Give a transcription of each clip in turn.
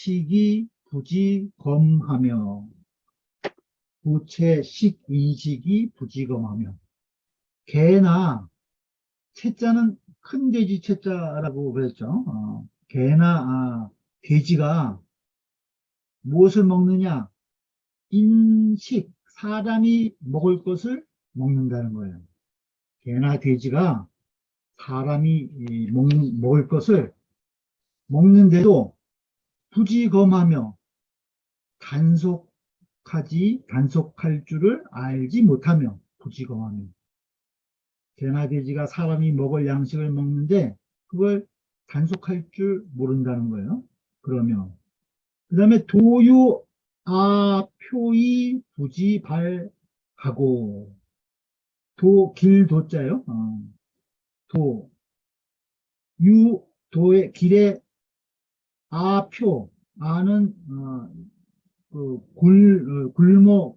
인식이 부지검하며 부채식 인식이 부지검하며 개나 채자는 큰 돼지 채자라고 그랬죠. 개나 돼지가 무엇을 먹느냐? 인식, 사람이 먹을 것을 먹는다는 거예요. 개나 돼지가 사람이 먹을 것을 먹는데도 부지검하며 단속할 줄을 알지 못하며 부지검하며 개나 돼지가 사람이 먹을 양식을 먹는데 그걸 단속할 줄 모른다는 거예요. 그러면 그 다음에 도유아표이 부지발하고 길도자요. 도의 길에 아는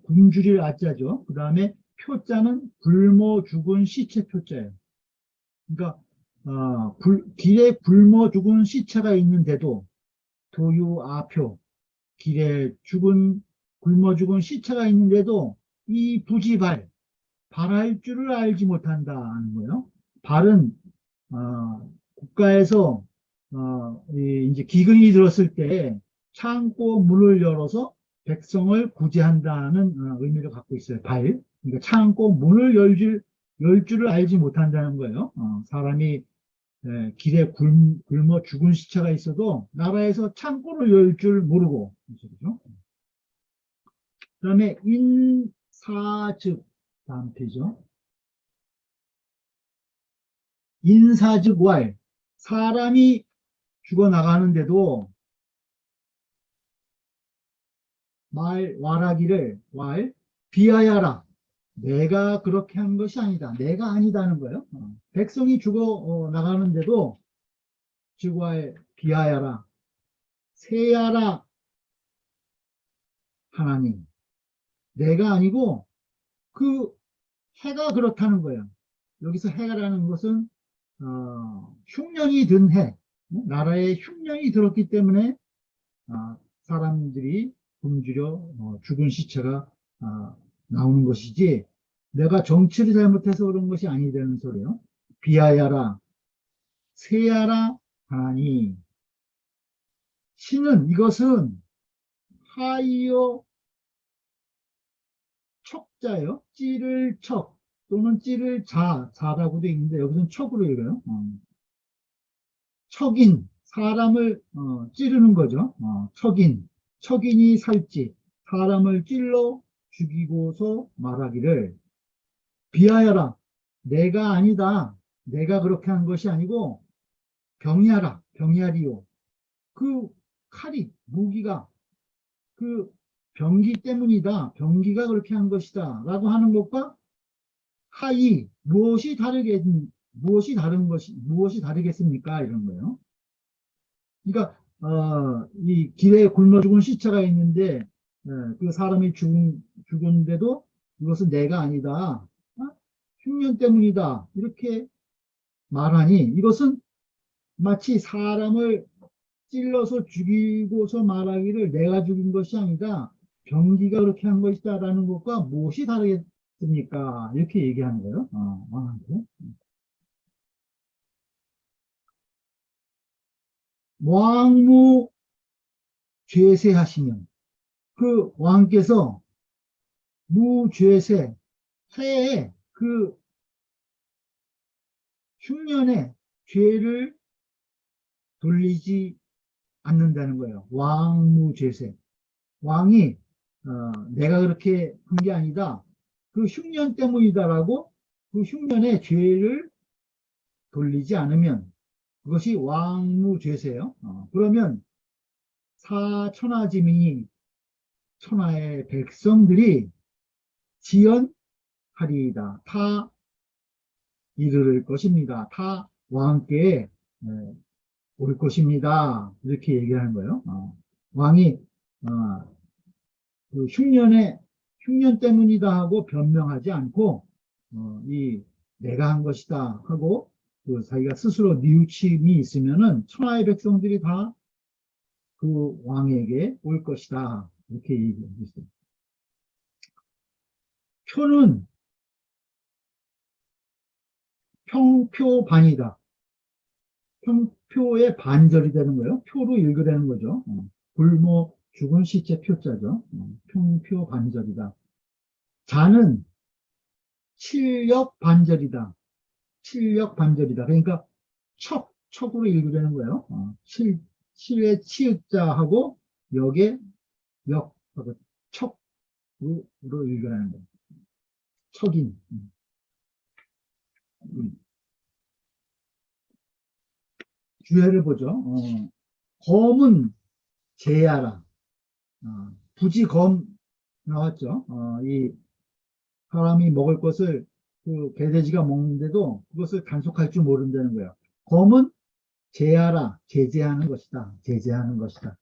굶주릴 아자죠. 그 다음에 표자는 굶어 죽은 시체 표자예요. 그러니까 길에 굶어 죽은 시체가 있는데도 도유아표, 길에 굶어 죽은 시체가 있는데도 이 발할 줄을 알지 못한다는 거예요. 발은 국가에서 이제 기근이 들었을 때 창고 문을 열어서 백성을 구제한다는 의미를 갖고 있어요. 발. 그러니까 창고 문을 열 줄을 알지 못한다는 거예요. 사람이 길에 굶어 죽은 시체가 있어도 나라에서 창고를 열 줄 모르고. 그렇죠? 그 다음에 인사즉, 다음 페이지죠. 인사즉 사람이 죽어나가는데도 와라기를 비하야라. 내가 그렇게 한 것이 아니다. 내가 아니다는 거예요. 백성이 죽어나가는데도 비하야라. 세야라. 하나님. 내가 아니고 그 해가 그렇다는 거예요. 여기서 해라는 것은 흉년이 든 해. 나라에 흉년이 들었기 때문에 사람들이 굶주려 죽은 시체가 나오는 것이지 내가 정치를 잘못해서 그런 것이 아니라는 소리예요. 비하야라 세야라 하나니 신은 이것은 하이요 척자요. 찌를 척 또는 찌를 자라고도 있는데 여기서는 척으로 읽어요. 척인 사람을 찌르는 거죠. 척인이 살찌 사람을 찔러 죽이고서 말하기를 비하여라. 내가 아니다. 내가 그렇게 한 것이 아니고 병야리요. 그 칼이 무기가 그 병기 때문이다. 병기가 그렇게 한 것이다. 라고 하는 것과 하이 무엇이 다르겠습니까? 이런 거예요. 그러니까 이 길에 굶어 죽은 시체가 있는데 그 사람이 죽은데도 이것은 내가 아니다. 흉년 때문이다. 이렇게 말하니 이것은 마치 사람을 찔러서 죽이고서 말하기를 내가 죽인 것이 아니다. 병기가 그렇게 한 것이다 라는 것과 무엇이 다르겠습니까? 이렇게 얘기하는 거예요. 왕한테. 왕무 죄세하시면 그 왕께서 무죄세 해에 그 흉년에 죄를 돌리지 않는다는 거예요. 왕무죄세. 왕이 내가 그렇게 한 게 아니다. 그 흉년 때문이다라고 그 흉년에 죄를 돌리지 않으면 그것이 왕무죄세예요. 그러면 사천하지민이 천하의 백성들이 지연하리이다. 다 이르를 것입니다. 다 왕께 올 것입니다. 이렇게 얘기하는 거예요. 왕이 그 흉년 때문이다 하고 변명하지 않고 내가 한 것이다 하고 그 자기가 스스로 뉘우침이 있으면은 천하의 백성들이 다 그 왕에게 올 것이다. 이렇게 얘기하고 있어요. 표는 평표반이다. 평표의 반절이 되는 거예요. 표로 읽으라는 거죠. 굶어 죽은 시체 표자죠. 평표 반절이다. 자는 칠역 반절이다. 칠역 반절이다. 그러니까 척으로 읽으라는 거예요. 칠의 치읓자하고 역의 역하고 척으로 읽으라는 거예요. 척인. 주해를 보죠. 검은 제야라. 부지 검 나왔죠. 이 사람이 먹을 것을 그 개돼지가 먹는데도 그것을 단속할 줄 모른다는 거예요. 검은 제야라. 제재하는 것이다. 제재하는 것이다.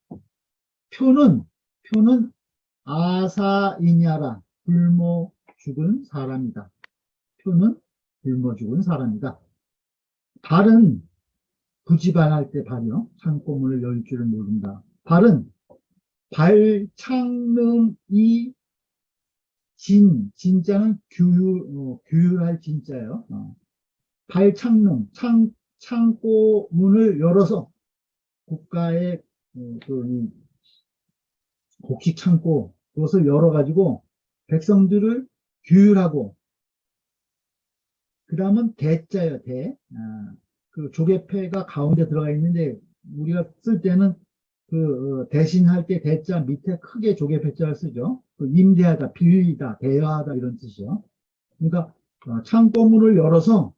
표는 아사이냐라. 굶어 죽은 사람이다. 표는 굶어 죽은 사람이다. 발은 부지발할 때 발이요. 창고문을 열 줄을 모른다. 발은 발창릉이 진짜는 규율할 진짜예요. 발창릉, 창고문을 열어서 국가의 이 곡식 창고, 그것을 열어가지고 백성들을 규율하고, 그 다음은 대자예요, 그 조개패가 가운데 들어가 있는데, 우리가 쓸 때는 대신할 때 대자 밑에 크게 조개패자를 쓰죠. 임대하다, 빌리다, 대여하다 이런 뜻이죠. 그러니까 창고문을 열어서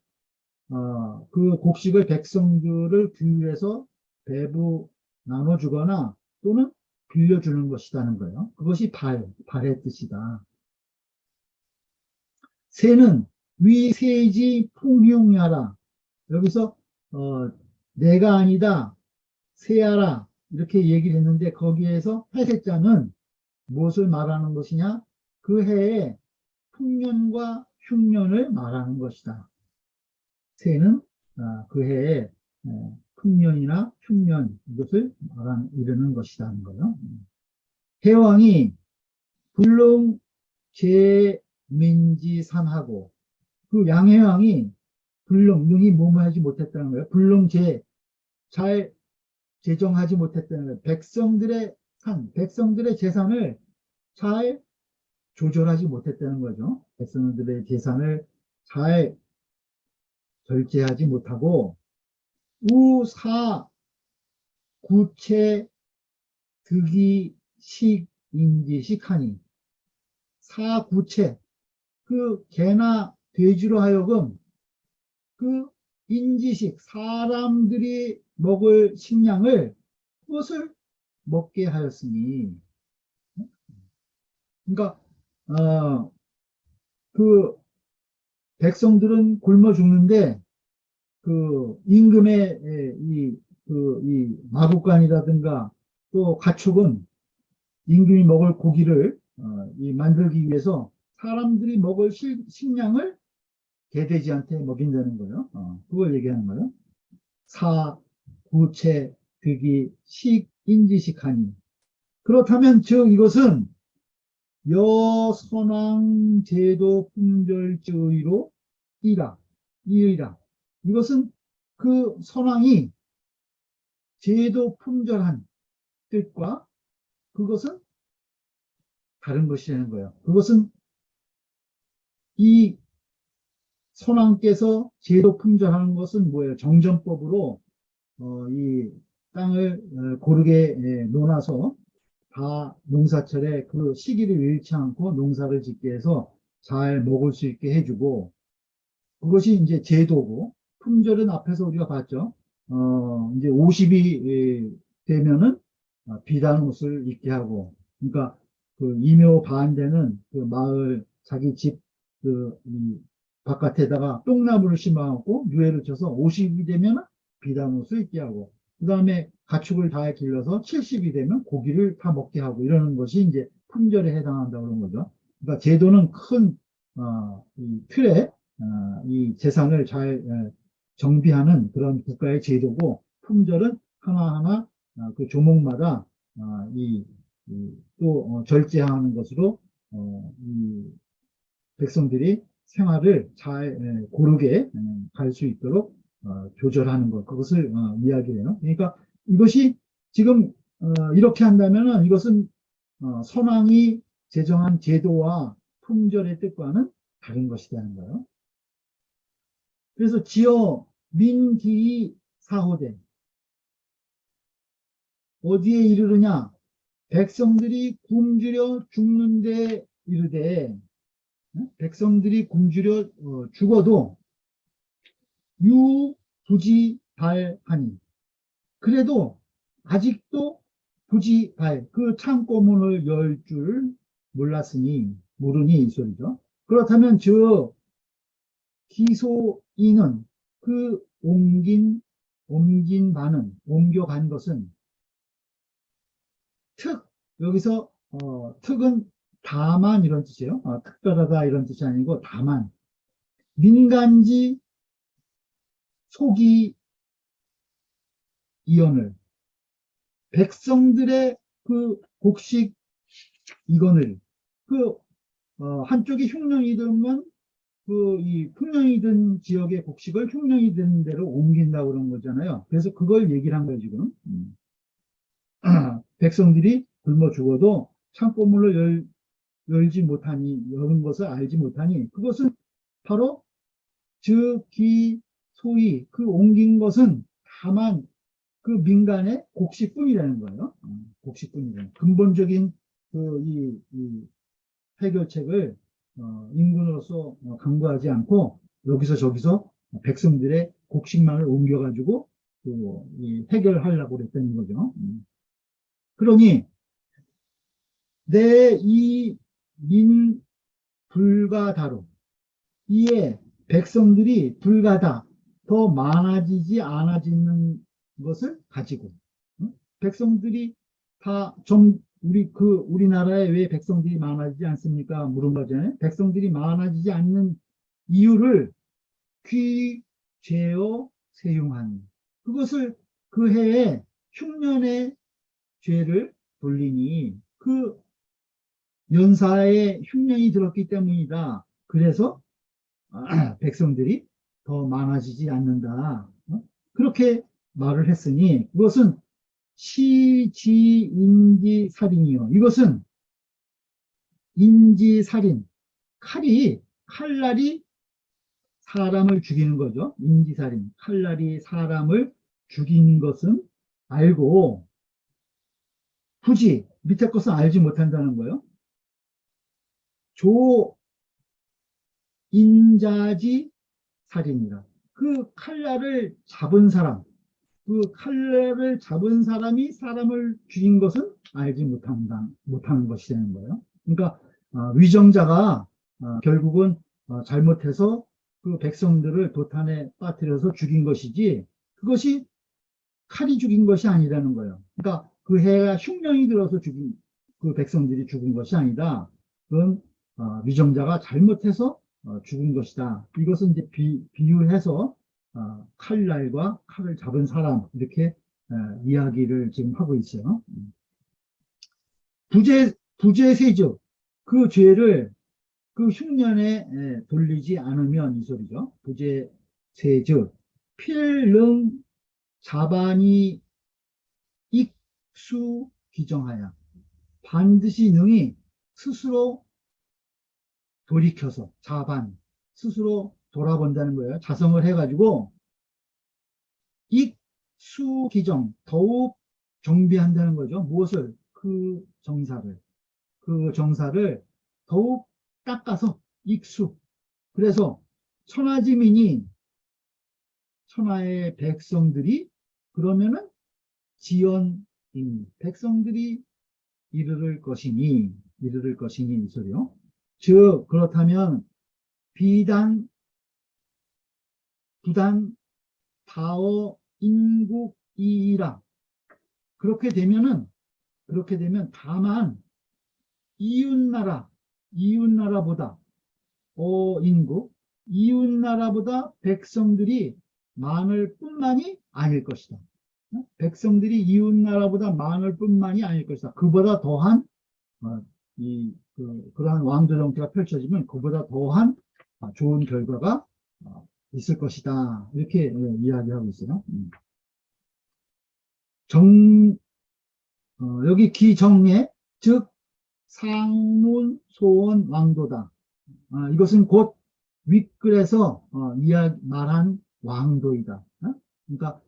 그 곡식을 백성들을 규율해서 배부 나눠주거나 또는 빌려주는 것이라는 거예요. 그것이 발의 뜻이다. 새는 위세지 풍흉야라. 여기서 내가 아니다 새야라 이렇게 얘기를 했는데 거기에서 회색자는 무엇을 말하는 것이냐? 그 해에 풍년과 흉년을 말하는 것이다. 새는 그 해에 풍년이나 흉년 이것을 이르는 것이라는 거예요. 해왕이 불능 제민지산하고 그 양해왕이 능이 뭐뭐 하지 못했다는 거예요. 잘 제정하지 못했다는 거예요. 백성들의 재산을 잘 조절하지 못했다는 거죠. 백성들의 재산을 잘 절제하지 못하고 우사 구체 득이 식인지식하니 사구체 그 개나 돼지로 하여금 그 인지식 사람들이 먹을 식량을 그것을 먹게 하였으니 그러니까 그 백성들은 굶어 죽는데 그 임금의 이 마국간이라든가 또 가축은 임금이 먹을 고기를 만들기 위해서 사람들이 먹을 식량을 개돼지한테 먹인다는 거예요. 그걸 얘기하는 거예요. 사, 구체, 득이, 식, 인지식하니. 그렇다면 즉 이것은 여선왕 제도 품절주의로 이라. 이것은 그 선왕이 제도 품절한 뜻과 그것은 다른 것이라는 거예요. 그것은 이 선왕께서 제도 품절하는 것은 뭐예요? 정전법으로 이 땅을 고르게 논아서 다 농사철에 그 시기를 잃지 않고 농사를 짓게 해서 잘 먹을 수 있게 해주고 그것이 이제 제도고 품절은 앞에서 우리가 봤죠. 이제 50이 되면은 비단 옷을 입게 하고 그러니까 그 이묘 반대는 그 마을 자기 집 이 바깥에다가 똥나무를 심어갖고 유해를 쳐서 50이 되면 비단 옷을 입게 하고 그 다음에 가축을 다 길러서 70이 되면 고기를 다 먹게 하고 이러는 것이 이제 품절에 해당한다고 그런 거죠. 그러니까 제도는 큰 이 틀에 이 재산을 잘 정비하는 그런 국가의 제도고 품절은 하나하나 그 조목마다 또 절제하는 것으로 이 백성들이 생활을 잘 고르게 갈 수 있도록 조절하는 것, 그것을 이야기해요. 그러니까 이것이 지금 이렇게 한다면은 이것은 선왕이 제정한 제도와 품절의 뜻과는 다른 것이라는 거예요. 그래서 지어 민기이 사호대, 어디에 이르느냐? 백성들이 굶주려 죽는데 이르되, 백성들이 굶주려 죽어도 유부지발하니, 그래도 아직도 부지발, 그 창고문을 열 줄 모르니 이 소리죠. 그렇다면 저 기소인은 그 옮긴 바는, 옮겨간 것은 여기서 특은 다만 이런 뜻이에요. 특별하다 이런 뜻이 아니고 다만, 민간지 속이 이언을, 백성들의 그 곡식 이건을, 한쪽이 흉년이 들면 이 흉년이 든 지역의 곡식을 흉년이 든 데로 옮긴다고 그런 거잖아요. 그래서 그걸 얘기를 한 거예요, 지금. 백성들이 굶어 죽어도 창고문을 열지 못하니, 여는 것을 알지 못하니, 그것은 바로 즉기 소위 그 옮긴 것은 다만 그 민간의 곡식뿐이라는 거예요. 곡식뿐이라는. 근본적인 이 해결책을 인군으로서 강구하지 않고 여기서 저기서 백성들의 곡식만을 옮겨가지고 해결하려고 그랬다는 거죠. 그러니 내 이 민 불가다로, 이에 백성들이 불가다, 더 많아지지 않아지는 것을 가지고, 백성들이 다 우리나라에 왜 백성들이 많아지지 않습니까? 물은 거잖아요. 백성들이 많아지지 않는 이유를 귀죄어 세용한, 그것을 그 해에 흉년의 죄를 돌리니 그 연사에 흉년이 들었기 때문이다. 그래서 백성들이 더 많아지지 않는다. 그렇게 말을 했으니 그것은 시지인지살인이요. 이것은 인지살인, 칼날이 사람을 죽이는 거죠. 인지살인, 칼날이 사람을 죽이는 것은 알고 굳이 밑에 것은 알지 못한다는 거예요. 조인자지 살인이라. 그 칼날을 잡은 사람이 사람을 죽인 것은 알지 못하는 것이 되는 거예요. 그러니까 위정자가 결국은 잘못해서 그 백성들을 도탄에 빠뜨려서 죽인 것이지 그것이 칼이 죽인 것이 아니라는 거예요. 그러니까 그 해가 흉년이 들어서 그 백성들이 죽은 것이 아니다. 그건 위정자가 잘못해서 죽은 것이다. 이것은 이제 비유해서 칼날과 칼을 잡은 사람 이렇게 이야기를 지금 하고 있어요. 부재세즉, 그 죄를 그 흉년에 돌리지 않으면 이 소리죠. 부재세즉 필능 자반이 익수 기정하여, 반드시 능히 스스로 돌이켜서, 스스로 돌아본다는 거예요. 자성을 해가지고 익수기정, 더욱 정비한다는 거죠. 무엇을? 그 정사를 더욱 닦아서 익수. 그래서 천하지민이, 천하의 백성들이, 그러면은 지연인 백성들이 이르를 것이니 이 소리요. 즉 그렇다면 부단 다어 인국이라. 그렇게 되면 다만 이웃나라보다 이웃나라보다 백성들이 많을 뿐만이 아닐 것이다. 백성들이 이웃 나라보다 많을 뿐만이 아닐 것이다. 그보다 더한 그러한 왕조 정치가 펼쳐지면 그보다 더한 좋은 결과가 있을 것이다. 이렇게 이야기하고 있어요. 여기 기정예, 즉 상문 소원 왕도다. 이것은 곧 윗글에서 말한 왕도이다. 그러니까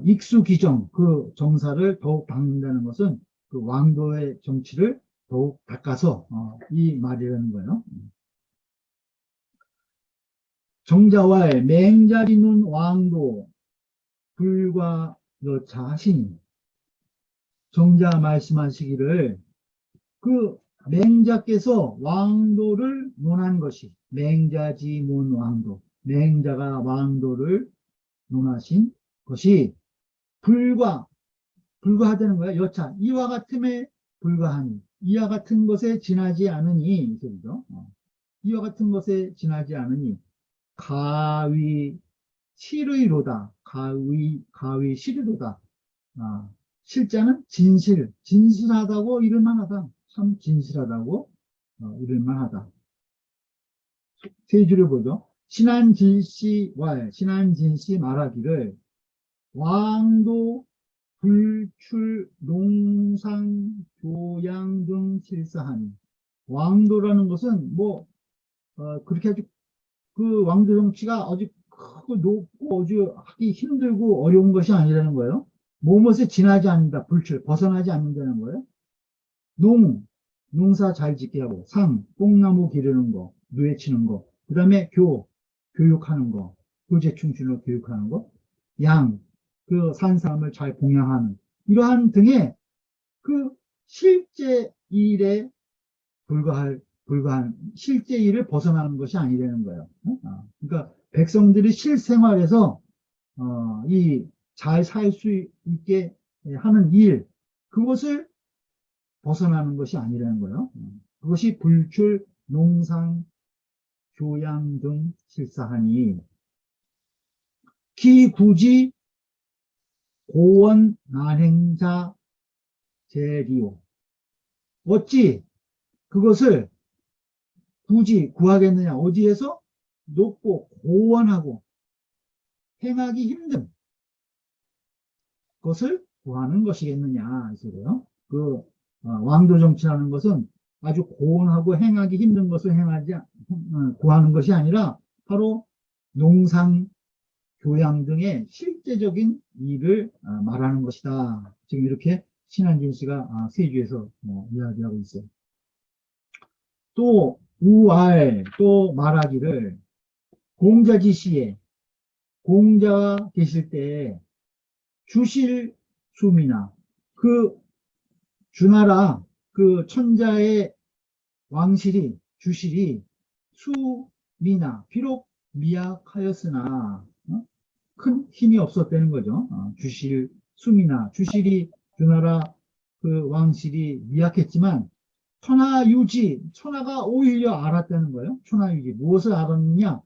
익수기정, 그 정사를 더욱 닦는다는 것은 그 왕도의 정치를 더욱 닦아서 이 말이라는 거예요. 정자와의 맹자리눈 왕도 불과 여차하시니, 정자 말씀하시기를 그 맹자께서 왕도를 논한 것이 맹자지문 왕도, 맹자가 왕도를 논하신 것이 불과하다는 거야. 여차, 이와 같음에 불과하니, 이와 같은 것에 지나지 않으니, 이 소리죠. 이와 같은 것에 지나지 않으니 가위 실의로다. 가위 실의로다. 실자는 진실하다고 이럴만하다. 참 진실하다고 이럴만하다. 세 줄을 보죠. 신한진씨 말하기를 왕도 불출 농상 교양 등 실사하니, 왕도라는 것은 그렇게 아주 그 왕도 정치가 아주 크고 높고 아주 하기 힘들고 어려운 것이 아니라는 거예요. 무엇에 지나지 않는다. 불출, 벗어나지 않는다는 거예요. 농사 잘 짓게 하고, 뽕나무 기르는 거, 누에 치는 거, 그 다음에 교육하는 거, 교제 충실로 교육하는 거, 그 산 사람을 잘 봉양하는, 이러한 등의 그 실제 일에 불과한 실제 일을 벗어나는 것이 아니라는 거예요. 그러니까 백성들이 실생활에서 잘 살 수 있게 하는 일, 그것을 벗어나는 것이 아니라는 거예요. 그것이 불출, 농상, 교양 등 실사하니, 기구지 고원 난행자 제리오. 어찌 그것을 굳이 구하겠느냐. 어디에서? 높고 고원하고 행하기 힘든 것을 구하는 것이겠느냐. 이소리요. 왕도 정치라는 것은 아주 고원하고 행하기 힘든 것을 구하는 것이 아니라 바로 농상, 교양 등의 실제적인 일을 말하는 것이다. 지금 이렇게 신한진 씨가 세주에서 이야기하고 있어요. 또 또 말하기를 공자지시에, 공자가 계실 때 주실 수미나, 그 주나라 그 천자의 주실이 수미나, 비록 미약하였으나 큰 힘이 없었다는 거죠. 수미나, 주실이, 주나라 그 왕실이 미약했지만 천하가 오히려 알았다는 거예요. 천하유지. 무엇을 알았느냐?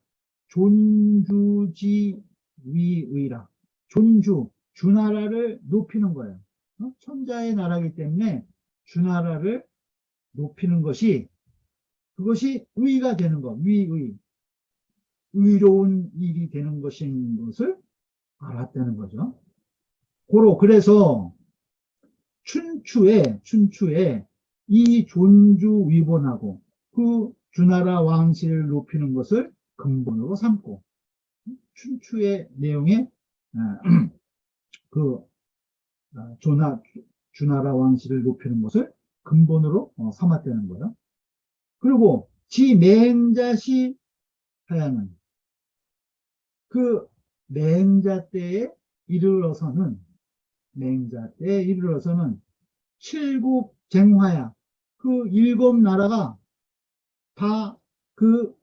존주지 위의라. 주나라를 높이는 거예요. 천자의 나라이기 때문에 주나라를 높이는 그것이 의가 되는 것, 의로운 일이 되는 것인 것을 알았다는 거죠. 그래서 춘추에 이 존주 위본하고 그 주나라 왕실을 높이는 것을 근본으로 삼고, 춘추의 내용에 주나라 왕실을 높이는 것을 근본으로 삼았다는 거예요. 그리고 맹자시 하야는 그 맹자 때에 이르러서는 칠국 쟁화야, 그 일곱 나라가 다 그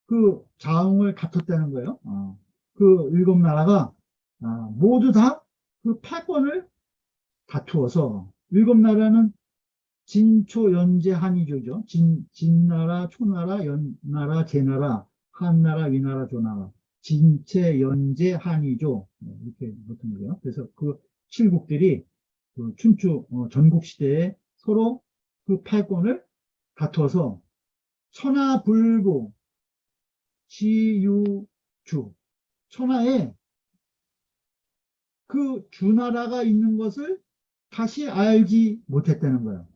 그 자웅을 다퉜다는 거예요. 그 일곱 나라가 모두 다 그 패권을 다투어서, 일곱 나라는 진초 연제 한이조죠. 진나라, 초나라, 연나라, 제나라, 한나라, 위나라, 조나라, 진체, 연제, 한이조 이렇게 붙은 거예요. 그래서 그 칠국들이 그 춘추 전국 시대에 서로 그 팔권을 다투어서 천하불부 지유주 천하에 그 주나라가 있는 것을 다시 알지 못했다는 거예요.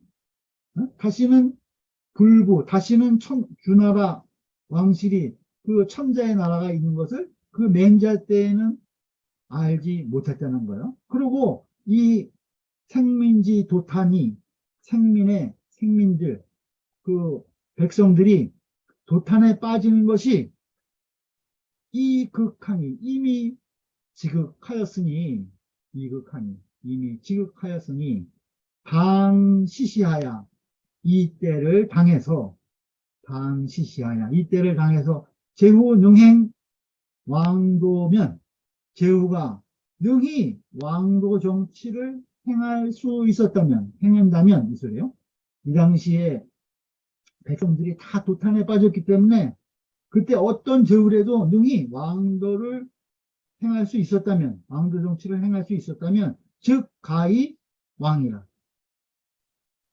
다시는 다시는 주나라 왕실이 그 천자의 나라가 있는 것을 그 맹자 때에는 알지 못했다는 거예요. 그리고 이 생민지 도탄이 생민들 그 백성들이 도탄에 빠지는 것이 이극하니 이미 지극하였으니 이미 지극하였으니 당시시하야 이때를 당해서 제후 능행 왕도면 제후가 능히 왕도 정치를 행한다면 이 소리요. 이 당시에 백성들이 다 도탄에 빠졌기 때문에 그때 어떤 제후라도 능히 왕도 정치를 행할 수 있었다면 즉 가히 왕이라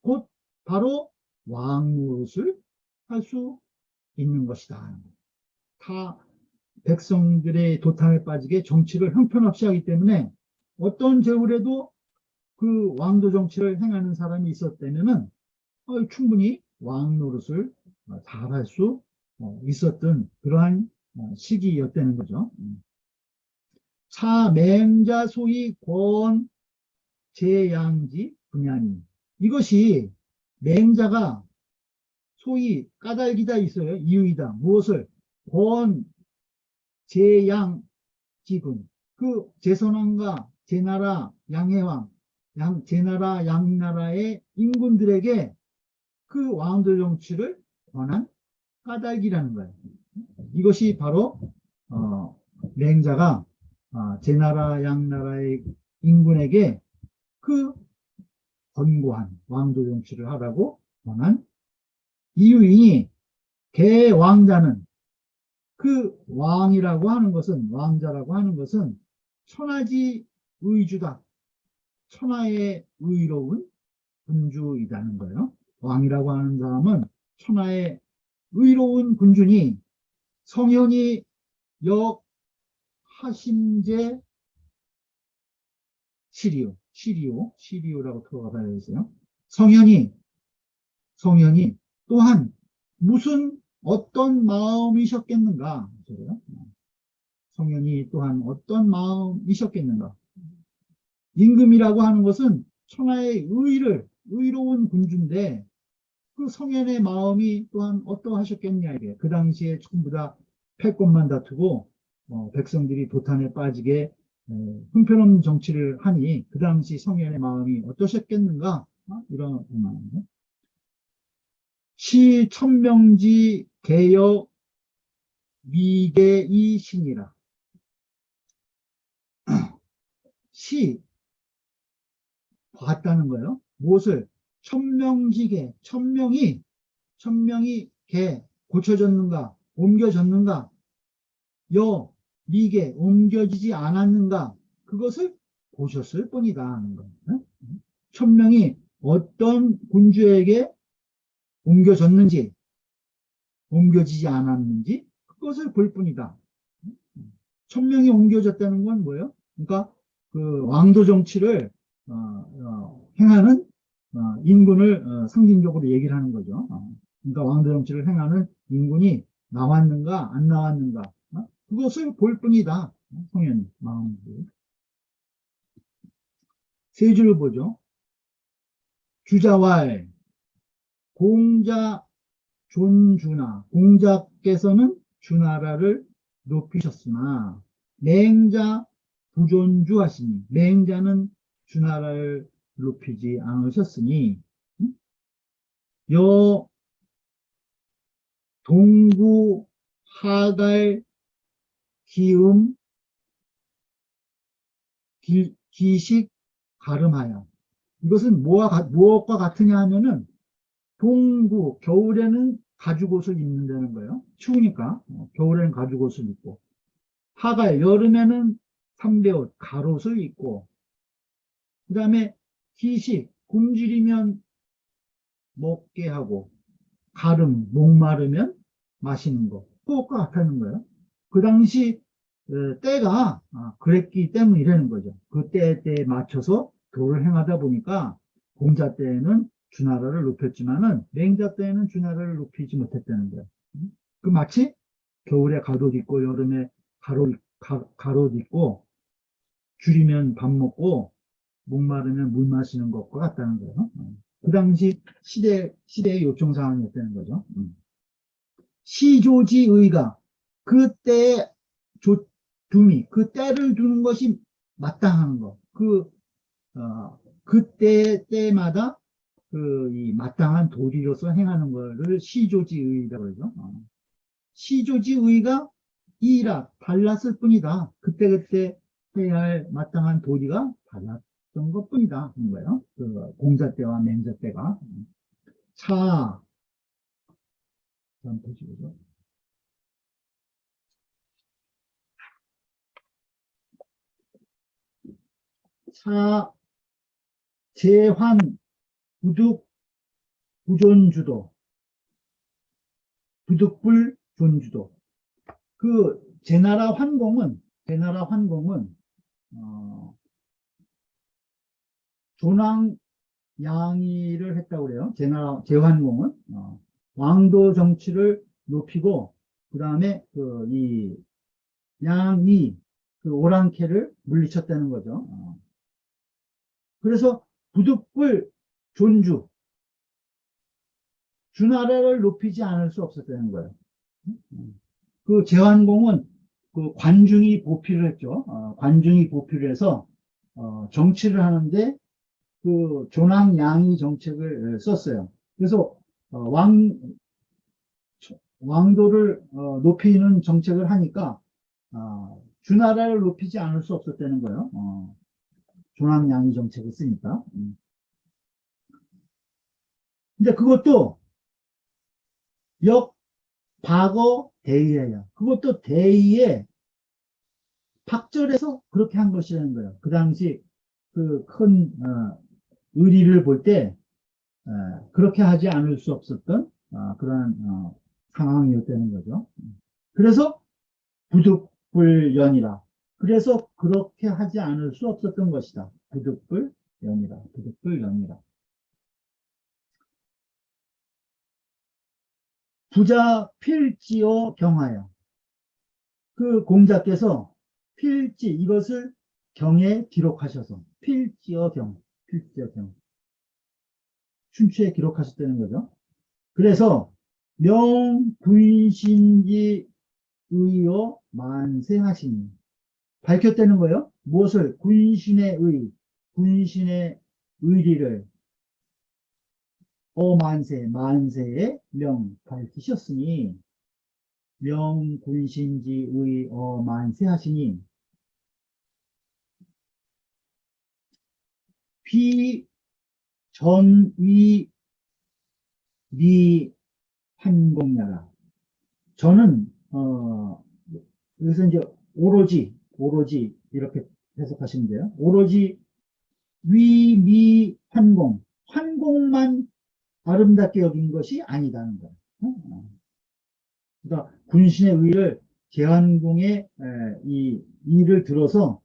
곧 바로 왕노릇을 할 수 있는 것이다. 다 백성들의 도탄에 빠지게 정치를 형편없이 하기 때문에 어떤 제후라도 그 왕도 정치를 행하는 사람이 있었다면은 충분히 왕 노릇을 잘할 수 있었던 그러한 시기였다는 거죠. 차맹자 소위 권 제양지 분야니 이것이 맹자가 소위 까닭이다 있어요. 이유이다. 무엇을 권 제양지군 그 제선왕과 제나라 양해왕 제나라 양나라의 인군들에게 그 왕도 정치를 권한 까닭이라는 거예요. 이것이 바로 맹자가 제나라 양나라의 인군에게 그 권고한 왕도 정치를 하라고 권한 이유이니 개왕자는 그 왕자라고 하는 것은 천하지 의주다. 천하의 의로운 군주이라는 거예요. 왕이라고 하는 사람은 천하의 의로운 군주니 성현이 역하심제 시리오라고 들어가 봐야 되겠어요. 성현이 또한 무슨 어떤 마음이셨겠는가? 성현이 또한 어떤 마음이셨겠는가? 임금이라고 하는 것은 천하의 의로운 군주인데 그 성현의 마음이 또한 어떠하셨겠냐 이게 그 당시에 전부 다 패권만 다투고 백성들이 도탄에 빠지게 형편없는 정치를 하니 그 당시 성현의 마음이 어떠셨겠는가 이런 마음이에요. 시 천명지 개역 미개이신이라 시 봤다는 거예요. 무엇을 천명지개 천명이 개 고쳐졌는가 옮겨졌는가 미개 옮겨지지 않았는가 그것을 보셨을 뿐이다 하는 거예요. 천명이 어떤 군주에게 옮겨졌는지 옮겨지지 않았는지 그것을 볼 뿐이다. 천명이 옮겨졌다는 건 뭐예요? 그러니까 그 왕도 정치를 행하는 인군을 상징적으로 얘기를 하는 거죠. 그러니까 왕도 정치를 행하는 인군이 나왔는가 안 나왔는가 그것을 볼 뿐이다. 성현이 마음으로 세 줄 보죠. 주자왈 공자 존주나 공자께서는 주나라를 높이셨으나 맹자 부존주하시니 맹자는 주나라를 높이지 않으셨으니 여 동구 하갈 기음 기식 가름하여 이것은 무엇과 같으냐 하면은 동구 겨울에는 가죽옷을 입는다는 거예요. 추우니까. 겨울에는 가죽옷을 입고. 하가 여름에는 삼베옷, 가롯을 입고. 그 다음에 기식, 굶주리면 먹게 하고, 가름, 목마르면 마시는 거. 그것과 같다는 거예요. 그 당시 때가 그랬기 때문이라는 거죠. 그 때에 맞춰서 도를 행하다 보니까 공자 때에는 주나라를 높였지만은 맹자 때에는 주나라를 높이지 못했다는 거예요. 그 마치 겨울에 겉옷 입고 여름에 가롯 입고 줄이면 밥 먹고 목마르면 물 마시는 것과 같다는 거예요. 그 당시 시대의 요청 사항이었다는 거죠. 시조지의가 그때의 둠이 그 때를 두는 것이 마땅한 것. 때마다 이 마땅한 도리로서 행하는 것을 시조지의라고 그러죠. 시조지의가 이라 달랐을 뿐이다. 그때그때 해야 할 마땅한 도리가 달랐던 것 뿐이다. 하는 거예요. 그 공자 때와 맹자 때가. 자, 다음 보시죠. 사, 제환, 부득, 부존주도, 부득불, 존주도. 제나라 환공은, 존왕 양의를 했다고 그래요. 제환공은. 왕도 정치를 높이고, 그 다음에 이 양이, 오랑캐를 물리쳤다는 거죠. 그래서 부득불, 존주, 주나라를 높이지 않을 수 없었다는 거예요. 그 제환공은 관중이 보필을 했죠. 관중이 보필을 해서 정치를 하는데 존왕양이 정책을 썼어요. 그래서 왕도를 높이는 정책을 하니까 주나라를 높이지 않을 수 없었다는 거예요. 존왕양이 정책을 쓰니까. 근데 그것도 박어 대의예요. 그것도 대의에 박절해서 그렇게 한 것이라는 거예요. 그 당시 큰 의리를 볼 때 그렇게 하지 않을 수 없었던 그러한 상황이었다는 거죠. 그래서 부득불연이라. 그래서 그렇게 하지 않을 수 없었던 것이다. 부득불연이라. 부득불연이라. 부자 필지어 경하여. 그 공자께서 필지 이것을 경에 기록하셔서 필지어 경. 춘추에 기록하셨다는 거죠. 그래서 명군신지 의요 만세하시니 밝혔다는 거예요. 무엇을? 군신의 의리를 만세의 명 밝히셨으니 명군신지 의어 만세하시니 비전위 미 한공야라. 저는 여기서 이제 오로지 이렇게 해석하시면 돼요. 오로지 위미 환공만 아름답게 여긴 것이 아니다는 거예요. 그러니까 군신의 의를 제환공의 이 일을 들어서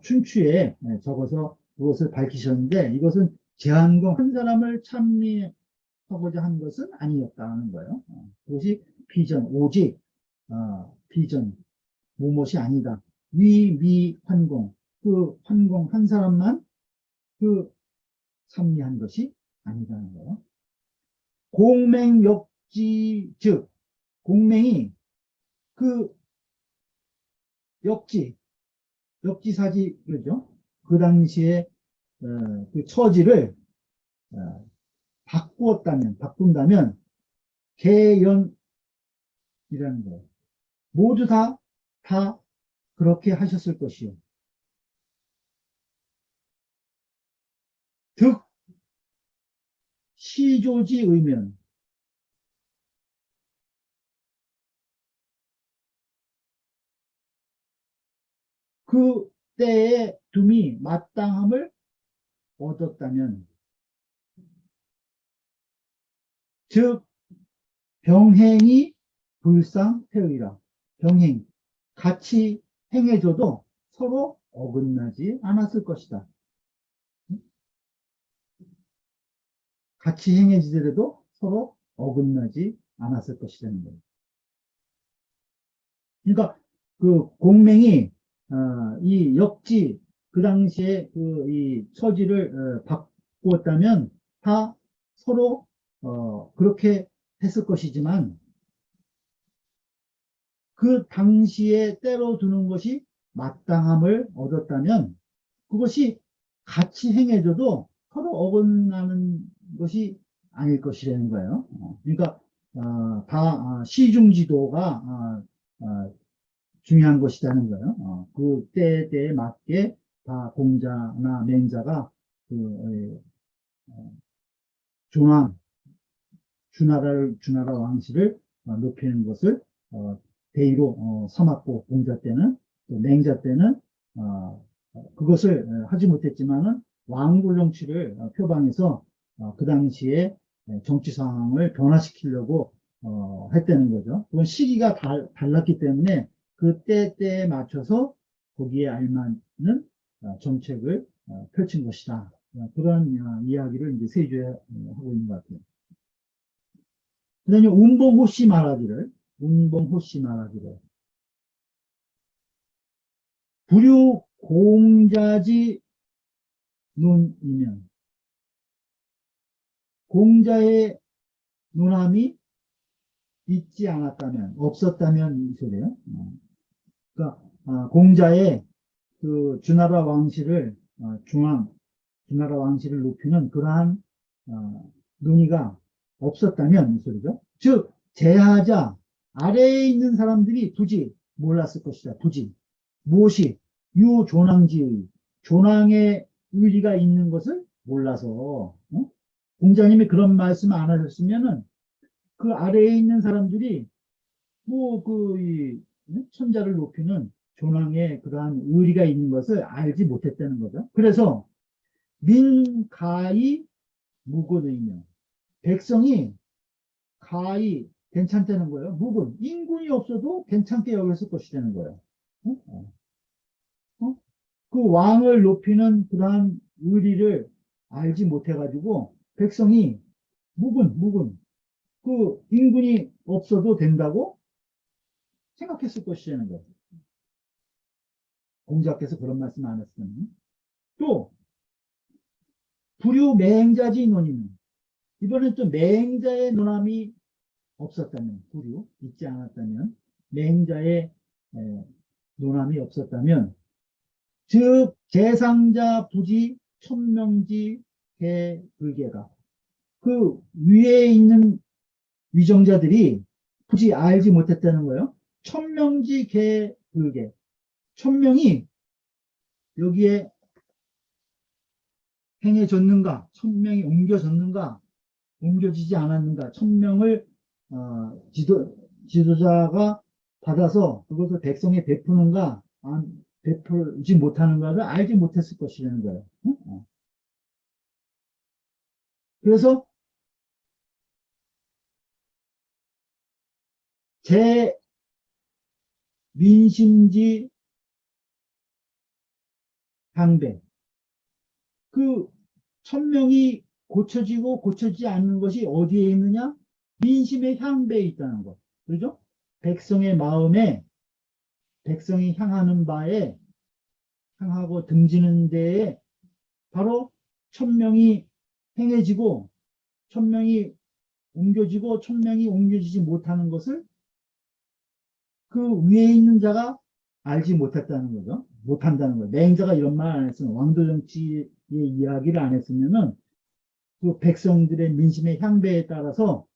춘추에 적어서 그것을 밝히셨는데 이것은 제환공 한 사람을 참미하고자 한 것은 아니었다는 거예요. 그것이 오직 비전 무엇이 아니다. 환공 환공 한 사람만 참미한 것이 아니다는 거예요. 공맹역지 즉 공맹이 역지사지 그죠? 그 당시에 그 처지를 바꾼다면 개연이라는 거예요. 모두 다 그렇게 하셨을 것이요. 득 시조지 의면 그 때에 둠이 마땅함을 얻었다면, 즉 병행이 불상태의라. 병행, 같이 행해져도 서로 어긋나지 않았을 것이다. 같이 행해지더라도 서로 어긋나지 않았을 것이라는 거예요. 그러니까 그 공맹이 이 역지 그 당시에 그 이 처지를 바꾸었다면 다 서로 그렇게 했을 것이지만 그 당시에 때로 두는 것이 마땅함을 얻었다면 그것이 같이 행해져도 서로 어긋나는 것이 아닐 것이라는 거예요. 그러니까 다 시중지도가 중요한 것이라는 거예요. 그 때에 맞게 다 공자나 맹자가 그 존왕, 주나라 왕실을 높이는 것을 대의로 삼았고, 공자 때는 또 맹자 때는 그것을 하지 못했지만은 왕조 정치를 표방해서 그 당시에 정치 상황을 변화시키려고 했다는 거죠. 그건 시기가 달랐기 때문에 그 때에 맞춰서 거기에 알맞는 정책을 펼친 것이다. 그런 이야기를 이제 세주에 하고 있는 것 같아요. 그 다음에 운봉호씨 말하기를 불유 공자지 논이면 공자의 논함이 있지 않았다면, 없었다면 이 소리예요. 그러니까 공자의 그 주나라 왕실을 주나라 왕실을 높이는 그러한 논의가 없었다면 이 소리죠. 즉 제하자 아래에 있는 사람들이 굳이 몰랐을 것이다. 굳이 무엇이 유존왕지의 존왕의 의리가 있는 것을 몰라서 공자님이 그런 말씀 안 하셨으면은 그 아래에 있는 사람들이 뭐 그 천자를 높이는 존왕의 그러한 의리가 있는 것을 알지 못했다는 거죠. 그래서 민가히 무근의며 백성이 가히 괜찮다는 거예요. 무근 인군이 없어도 괜찮게 여겼을 것이라는 거예요. 그 왕을 높이는 그러한 의리를 알지 못해가지고 백성이 무근 그 인군이 없어도 된다고 생각했을 것이라는 거예요. 공자께서 그런 말씀 안 했으면. 또 불유맹자지 논이면 이번엔 또 맹자의 논함이 없었다면, 불유 있지 않았다면, 맹자의 논함이 없었다면, 즉 재상자 부지 천명지 개불개가 그 위에 있는 위정자들이 굳이 알지 못했다는 거예요. 천명지 개불개 천명이 여기에 행해졌는가, 천명이 옮겨졌는가, 옮겨지지 않았는가, 천명을 지도자가 받아서 그것을 백성에 베푸는가, 베풀지 못하는가를 알지 못했을 것이라는 거예요. 그래서 제 민심지 당배 그 천명이 고쳐지고 고쳐지지 않는 것이 어디에 있느냐? 민심의 향배에 있다는 것. 그죠? 백성의 마음에, 백성이 향하는 바에, 향하고 등지는 데에 바로 천명이 행해지고, 천명이 옮겨지고, 천명이 옮겨지지 못하는 것을 그 위에 있는 자가 알지 못했다는 거죠. 못한다는 거예요. 맹자가 이런 말 안 했으면, 왕도 정치의 이야기를 안 했으면은, 그 백성들의 민심의 향배에 따라서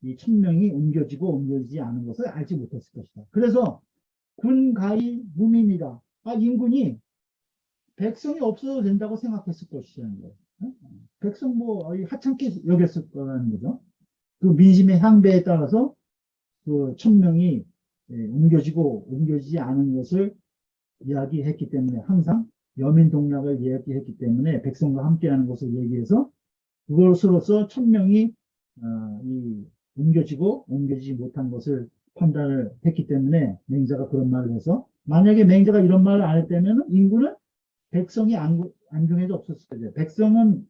이 천명이 옮겨지고 옮겨지지 않은 것을 알지 못했을 것이다. 그래서 군가히 무민이다. 인군이 백성이 없어도 된다고 생각했을 것이라는 거예요. 백성 뭐 하찮게 여겼을 거라는 거죠. 그 민심의 향배에 따라서 그 천명이 옮겨지고 옮겨지지 않은 것을 이야기했기 때문에 항상 여민동락을 이야기했기 때문에 백성과 함께하는 것을 얘기해서 그것으로서 천명이 옮겨지고 옮겨지지 못한 것을 판단을 했기 때문에 맹자가 그런 말을 해서 만약에 맹자가 이런 말을 안 했다면 인구는 백성이 안중에도 없었을 거예요. 백성은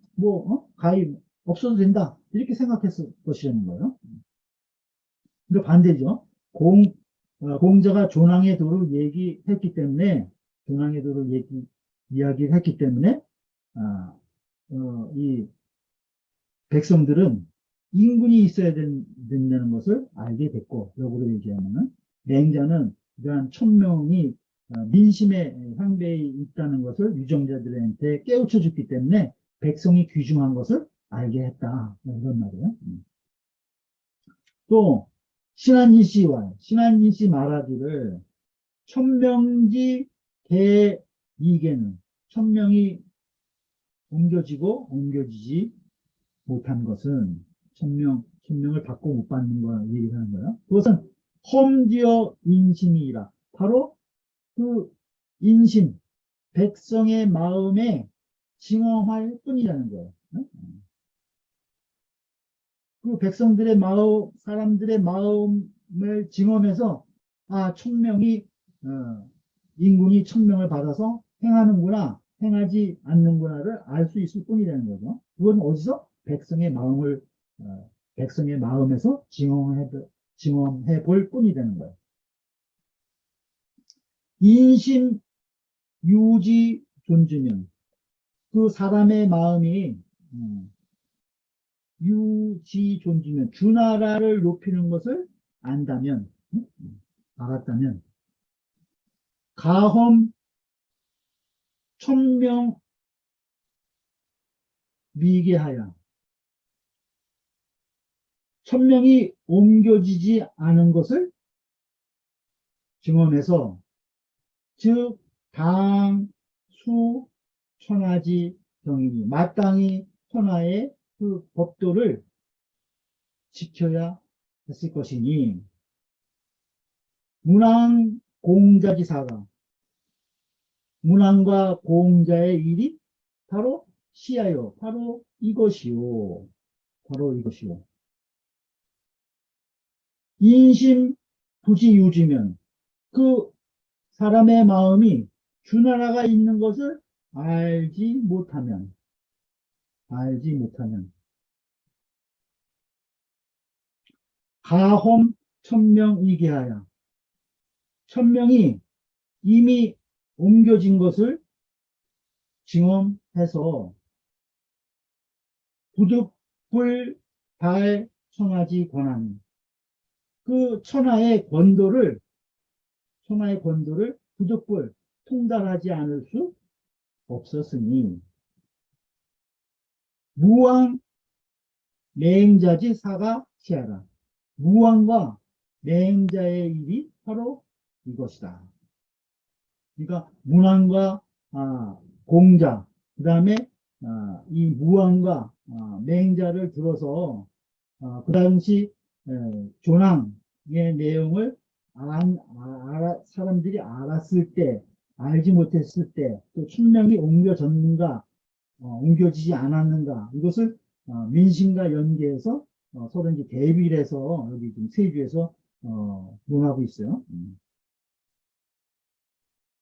가히 없어도 된다 이렇게 생각했을 것이라는 거예요. 근데 반대죠. 공자가 조낭의 도를 얘기했기 때문에 조낭의 도를 이야기를 했기 때문에 이 백성들은 인군이 있어야 된다는 것을 알게 됐고, 역으로 얘기하면 맹자는 이러한 천명이 민심의 상배에 있다는 것을 유정자들한테 깨우쳐 줬기 때문에 백성이 귀중한 것을 알게 했다. 이런 말이에요. 또 신한진 씨 말하기를 천명지 대이계는 천명이 옮겨지고 옮겨지지 못한 것은 천명을 받고 못 받는 거 얘기를 하는 거예요. 그것은 험지어 인심이라 바로 그 인심 백성의 마음에 징험할 뿐이라는 거예요. 그 백성들의 마음, 사람들의 마음을 징험해서 천명이 인군이 천명을 받아서 행하는구나, 행하지 않는구나를 알 수 있을 뿐이라는 거죠. 그건 어디서? 백성의 마음에서 징험해 볼 뿐이라는 거예요. 인심 유지 존주면 그 사람의 마음이 유지 존주면 주나라를 높이는 것을 안다면 알았다면 가험 천명 미개하여 천명이 옮겨지지 않은 것을 증언해서 즉 당, 수, 천하지 정인이 마땅히 천하의 그 법도를 지켜야 했을 것이니 문왕 공자지사가 문왕과 공자의 일이 바로 시하여 바로 이것이요. 인심 부지유지면 그 사람의 마음이 주나라가 있는 것을 알지 못하면 가홈 천명이게하여 천명이 이미 옮겨진 것을 징험해서 부득불 달 천하지 권하니 그 천하의 권도를 부득불 통달하지 않을 수 없었으니 무왕 맹자지 사가 시하라. 무왕과 맹자의 일이 바로 이것이다. 그러니까 문왕과 공자 그 다음에 이 무왕과 맹자를 들어서 그 당시 조낭의 내용을 사람들이 알았을 때 알지 못했을 때 또 천명이 옮겨졌는가 옮겨지지 않았는가 이것을 민심과 연계해서 서로 이제 대비를 해서 여기 좀 세주에서 논하고 있어요.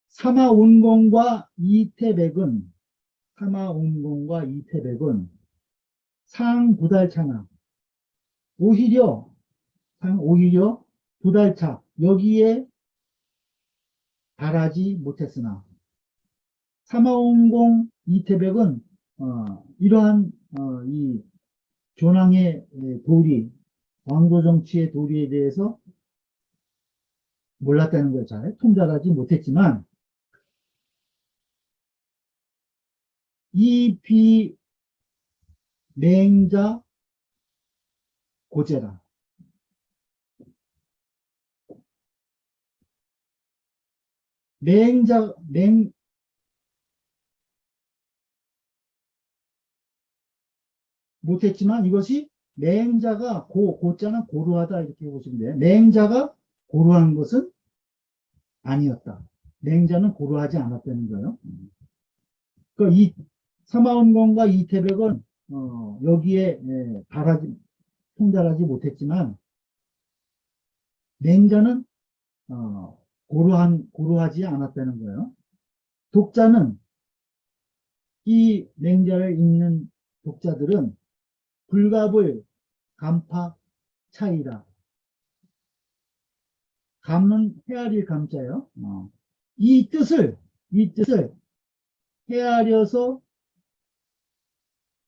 사마온공과 이태백은 상부달차나 오히려 부달차 여기에 달하지 못했으나 사마온공 이태백은 이러한 이 조낭의 도리 왕조 정치의 도리에 대해서 몰랐다는 걸 잘 통달하지 못했지만 이 비맹자 고제라. 못했지만 이것이 맹자가 고자는 고루하다 이렇게 보시면 돼요. 맹자가 고루한 것은 아니었다. 맹자는 고려하지 않았다는 거예요. 그러니까 이 사마원gon과 이태백은 여기에 통달하지 못했지만 맹자는 고려하지 않았다는 거예요. 독자는 이 맹자를 읽는 독자들은 불갑을 감파 차이라. 감은 헤아릴 감자예요. 이 뜻을 헤아려서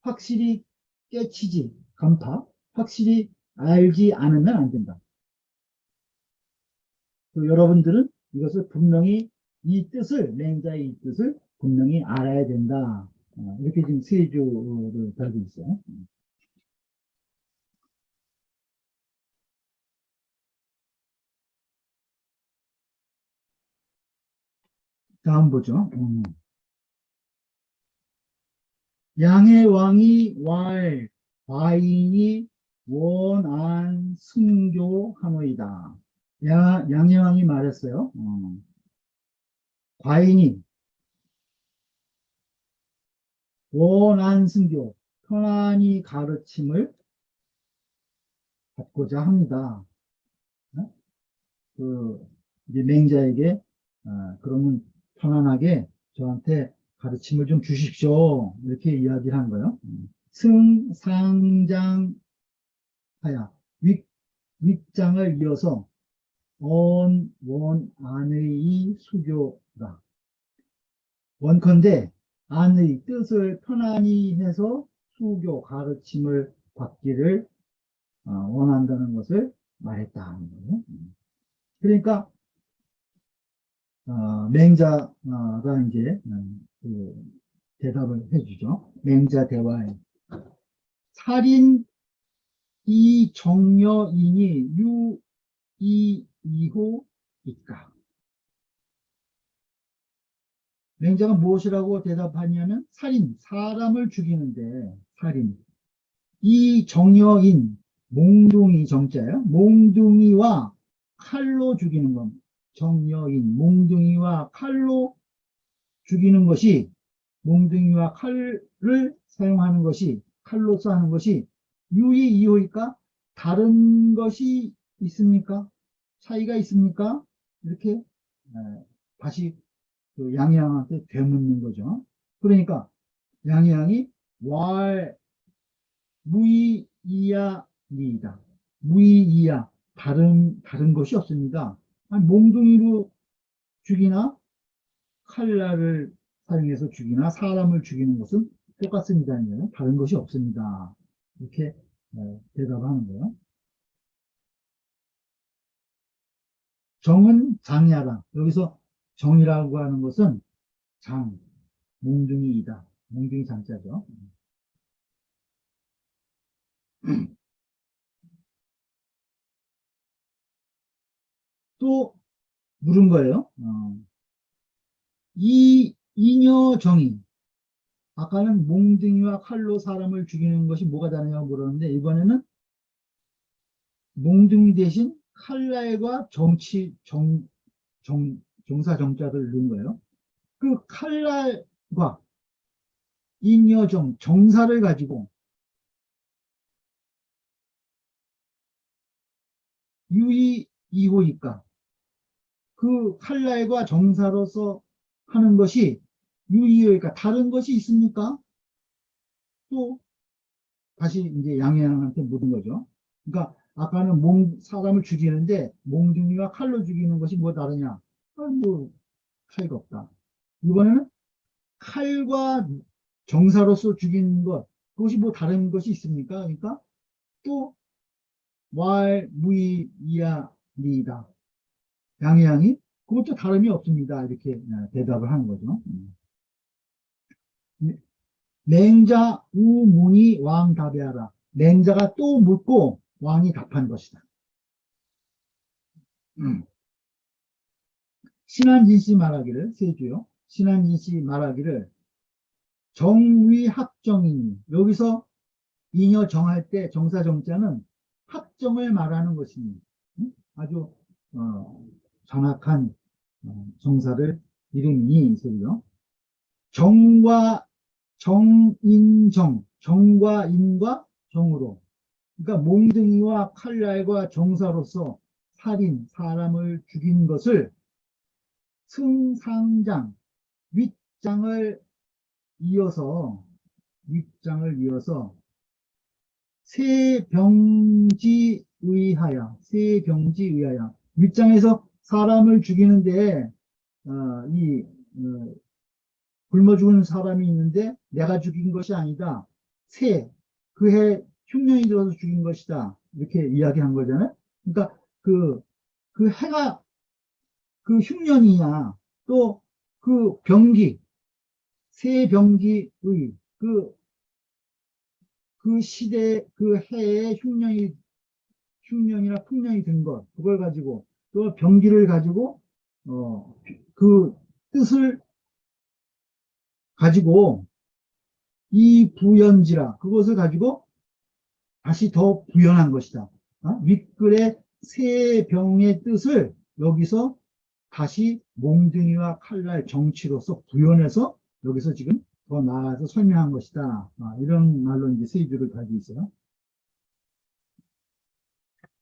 확실히 깨치지, 감파, 확실히 알지 않으면 안 된다. 여러분들은 이것을 분명히 맹자의 이 뜻을 분명히 알아야 된다. 이렇게 지금 세조를 달고 있어요. 다음 보죠. 양의 왕이 왈, 과인이 원안 승교하노이다. 양의 왕이 말했어요. 과인이 원안 승교, 편안히 가르침을 받고자 합니다. 이제 맹자에게, 그러면 편안하게 저한테 가르침을 좀 주십시오. 이렇게 이야기를 한 거예요. 승상장하야, 윗장을 이어서 원안의 수교라. 원컨대 안의 뜻을 편안히 해서 수교, 가르침을 받기를 원한다는 것을 말했다. 그러니까 맹자가 이제 대답을 해주죠. 맹자 대화에 살인 이 정여인이 유이이호 있까. 맹자가 무엇이라고 대답하냐면 살인, 사람을 죽이는데 살인. 이 정여인, 몽둥이 정자예요. 몽둥이와 칼로 죽이는 겁니다. 정여인, 몽둥이와 칼로 죽이는 것이, 몽둥이와 칼을 사용하는 것이, 칼로서 하는 것이 유이이호일까? 다른 것이 있습니까? 차이가 있습니까? 이렇게 다시 양양한테 되묻는 거죠. 그러니까 양양이 왈 무이이야 리이다. 무이이야, 다른 것이 없습니다. 아니, 몽둥이로 죽이나 칼날을 사용해서 죽이나 사람을 죽이는 것은 똑같습니다. 다른 것이 없습니다. 이렇게 대답하는 거예요. 정은 장야라. 여기서 정이라고 하는 것은 장, 몽둥이이다. 몽둥이 장자죠. 또 물은 거예요. 이 이녀정이, 아까는 몽둥이와 칼로 사람을 죽이는 것이 뭐가 다르냐고 물었는데 이번에는 몽둥이 대신 칼날과 정사 정자를 넣은 거예요. 그 칼날과 이녀정, 정사를 가지고 유이이호이까. 그 칼날과 정사로서 하는 것이 유이이호이까. 다른 것이 있습니까? 또 다시 이제 양양한테 묻은 거죠. 그러니까 아까는 사람을 죽이는데 몽둥이와 칼로 죽이는 것이 뭐 다르냐? 뭐 차이가 없다. 이번에는 칼과 정사로서 죽이는 것, 그것이 뭐 다른 것이 있습니까? 그러니까 또 왈, 무이, 이야, 리이다. 양이 그것도 다름이 없습니다. 이렇게 대답을 하는 거죠. 맹자 우문이 왕 답해하라. 맹자가 또 묻고 왕이 답한 것이다. 신한진씨 말하기를, 세주요. 신한진씨 말하기를 정위합정이니, 여기서 잉여 정할 때 정사정자는 합정을 말하는 것입니다. 아주 정확한 정사를 이름이 있어요. 정과 정인정, 정과 인과 정으로. 그러니까 몽둥이와 칼날과 정사로서 살인, 사람을 죽인 것을 승상장, 윗장을 이어서, 윗장을 이어서 세병지의하여, 윗장에서 사람을 죽이는데, 굶어 죽은 사람이 있는데 내가 죽인 것이 아니다. 그해 흉년이 들어서 죽인 것이다. 이렇게 이야기한 거잖아요. 그러니까 그 해가 그 흉년이냐, 또 그 병기, 세병기의 그 시대, 그 해에 흉년이나 풍년이 든 것, 그걸 가지고, 또 병기를 가지고, 그 뜻을 가지고, 이 부연지라, 그것을 가지고 다시 더 부연한 것이다. 윗글의 세 병의 뜻을 여기서 다시 몽둥이와 칼날 정치로서 부연해서 여기서 지금 더 나아가서 설명한 것이다. 이런 말로 이제 세 줄을 가지고 있어요.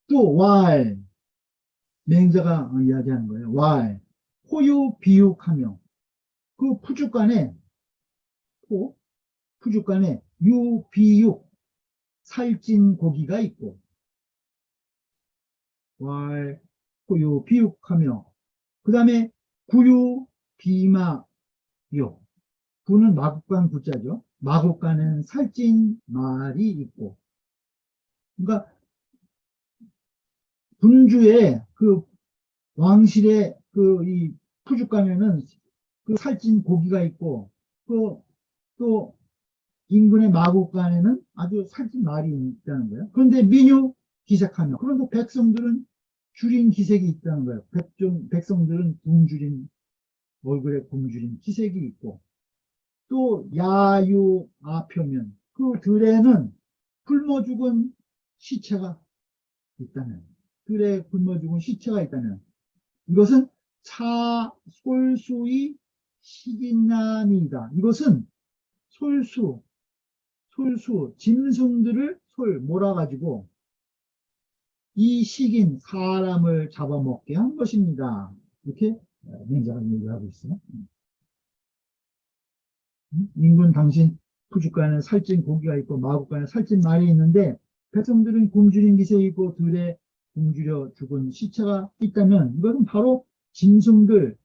또 while 맹자가 이야기하는 거예요. while 포유 비육하며 그 푸죽간에 유비육 살찐 고기가 있고 while 포유 비육하며 그 다음에 구유 비마육 구는 마국간 구자죠. 마국간은 살찐 말이 있고 그러니까 군주의 그 왕실의 그 이 푸죽간에는 그 살찐 고기가 있고 또 인근의 마국간에는 아주 살찐 말이 있다는 거예요. 그런데 민유 기색하며 그런데 백성들은 줄인 기색이 있다는 거예요. 백성들은 굶주린 얼굴에 굶주린 기색이 있고 또 야유 아표면 그 들에는 굶어 죽은 시체가 있다면 들에 굶어 죽은 시체가 있다면 이것은 솔수의 식인난이다. 이것은 솔수 짐승들을 몰아가지고 이 식인 사람을 잡아먹게 한 것입니다. 이렇게 맹자가 얘기하고 있어요. 인군 당신 푸죽간에 살찐 고기가 있고 마국간에 살찐 말이 있는데 백성들은 굶주린 기색이 있고 들에 굶주려 죽은 시체가 있다면 이것은 바로 짐승들을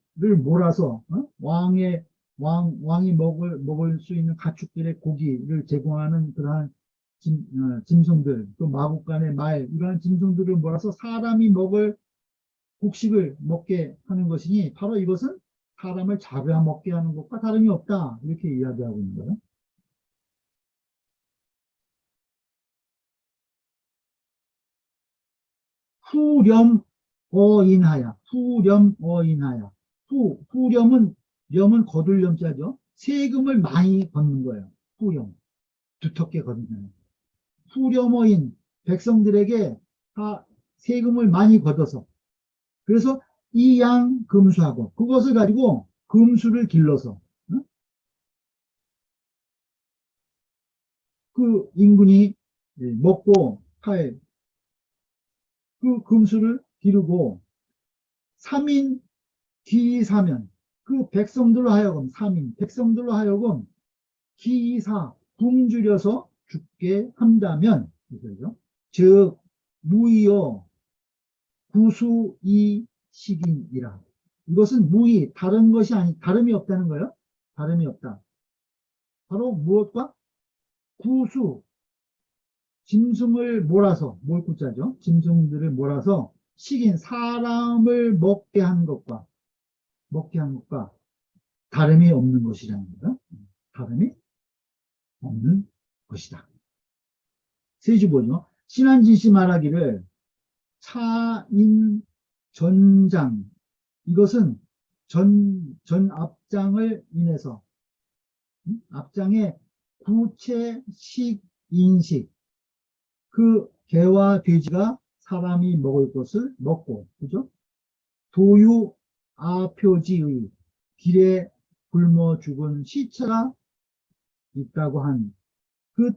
몰아서 왕이 먹을 수 있는 가축들의 고기를 제공하는 그러한 짐승들 또 마국간의 말 이러한 짐승들을 몰아서 사람이 먹을 곡식을 먹게 하는 것이니 바로 이것은 사람을 잡아먹게 하는 것과 다름이 없다. 이렇게 이야기하고 있는 거예요. 후렴어인하야. 렴은 거둘 염자죠. 세금을 많이 걷는 거예요. 후렴. 두텁게 걷는 거예요. 후렴어인 백성들에게 다 세금을 많이 걷어서 그래서 이 양 금수하고 그것을 가지고 금수를 길러서 그 인군이 먹고 팔 그 금수를 기르고 3인 기사면 그 백성들로 하여금 백성들로 하여금 기사 굶주려서 죽게 한다면 그죠? 즉 무의여 구수이 식인이라 이것은 무의 다른 것이 다름이 없다는 거예요. 다름이 없다. 바로 무엇과 구수 짐승을 몰아서 몰구자죠. 짐승들을 몰아서 식인 사람을 먹게 한 것과 다름이 없는 것이라는 거예요. 다름이 없는 것이다. 세주 보죠. 신한진씨 말하기를 차인 전장 이것은 전 앞장을 인해서 앞장의 구체식 인식 그 개와 돼지가 사람이 먹을 것을 먹고 그죠? 도유 아표지의 길에 굶어 죽은 시체가 있다고 한 그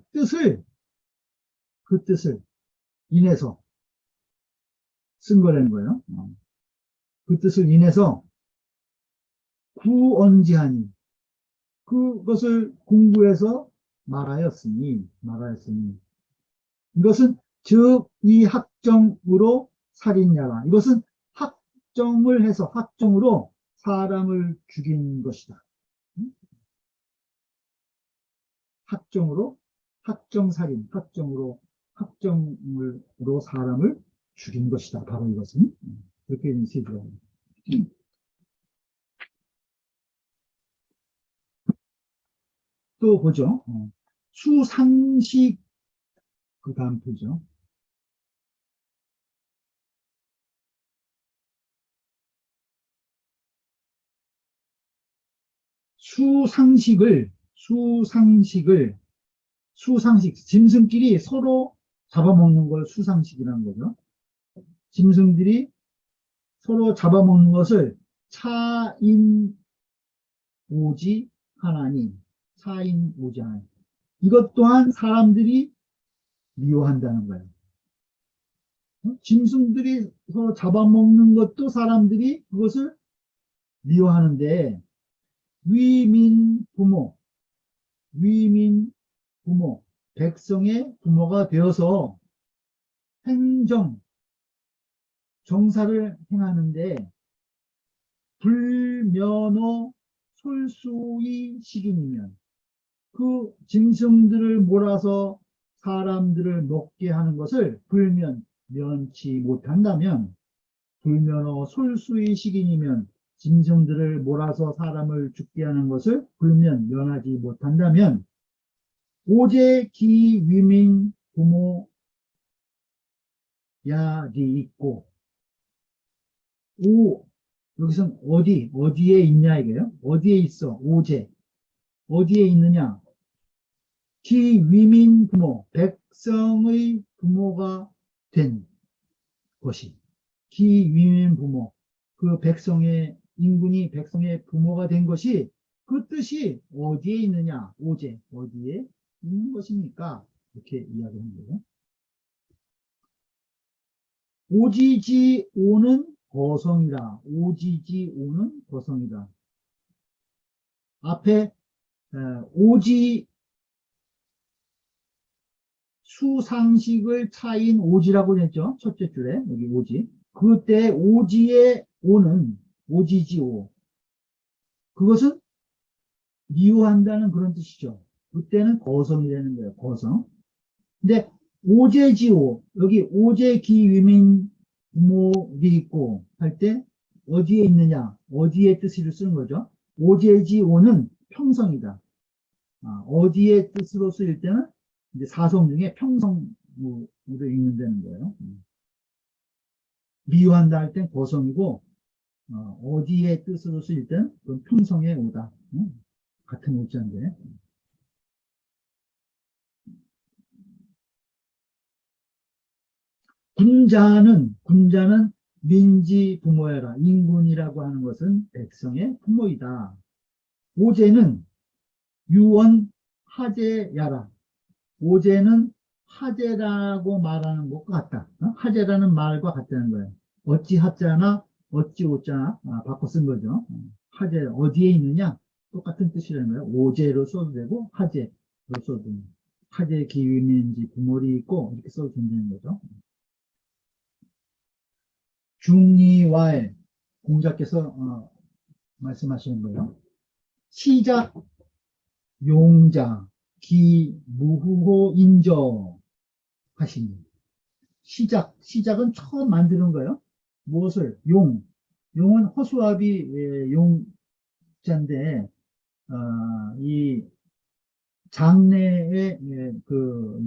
뜻을 인해서 쓴 거라는 거예요. 그 뜻을 인해서 구언지하니 그것을 공부해서 말하였으니 이것은 즉 이 학정으로 살인야라. 이것은 학정을 해서 학정으로 사람을 죽인 것이다. 학정으로 학정살인, 학정으로 사람을 죽인 것이다. 바로 이것은 그렇게 인식을 합니다. 또 보죠. 수상식 그 다음 표죠. 짐승끼리 서로 잡아먹는 걸 수상식이라는 거죠. 짐승들이 서로 잡아먹는 것을 차인 오지 하나님, 차인 오지 하나님. 이것 또한 사람들이 미워한다는 거예요. 짐승들이 서로 잡아먹는 것도 사람들이 그것을 미워하는데 위민 부모, 백성의 부모가 되어서 정사를 행하는데 불면허 솔수의 식인이면 그 짐승들을 몰아서 사람들을 먹게 하는 것을 면치 못한다면 불면허 솔수의 식인이면 짐승들을 몰아서 사람을 죽게 하는 것을 면하지 못한다면 오제 기위민 부모 야리 있고 여기서는 어디에 있냐 이게요. 어디에 있어 오제 어디에 있느냐 기위민 부모 백성의 부모가 된 것이 기위민 부모 그 백성의 인군이 백성의 부모가 된 것이 그 뜻이 어디에 있느냐 오제 어디에 있는 것입니까? 이렇게 이야기하는 거예요. 오지지오는 거성이다. 오지지오는 거성이다. 앞에 오지 수상식을 차인 오지라고 했죠. 첫째 줄에 여기 오지. 그때 오지의 오는 오지지오. 그것은 미워한다는 그런 뜻이죠. 그때는 거성이 되는 거예요. 거성. 근데 오제지오 여기 오제기위민 부모이 있고 할 때 어디에 있느냐 어디에 뜻을 쓰는 거죠. 오제지오는 평성이다. 어디에 뜻으로 쓰일 때는 이제 사성 중에 평성으로 읽는다는 거예요. 미워한다 할 땐 거성이고 어디에 뜻으로 쓰일 때는 그건 평성에 오다. 같은 오자인데. 군자는 민지 부모여라. 인군이라고 하는 것은 백성의 부모이다. 오제는 유언 하제야라. 오제는 하제라고 말하는 것과 같다. 하제라는 말과 같다는 거예요. 어찌 하자나 어찌 오자나 바꿔 쓴 거죠. 하제 어디에 있느냐 똑같은 뜻이라는 거예요. 오제로 써도 되고 하제로 써도 되고 하제 기위민지 부모리 있고 이렇게 써도 된다는 거죠. 중이와의 공자께서 말씀하시는 거예요. 시작 용자 기무후호 인저 하시니 시작은 처음 만드는 거예요. 무엇을? 용은 허수아비 용자인데 이 장래의 그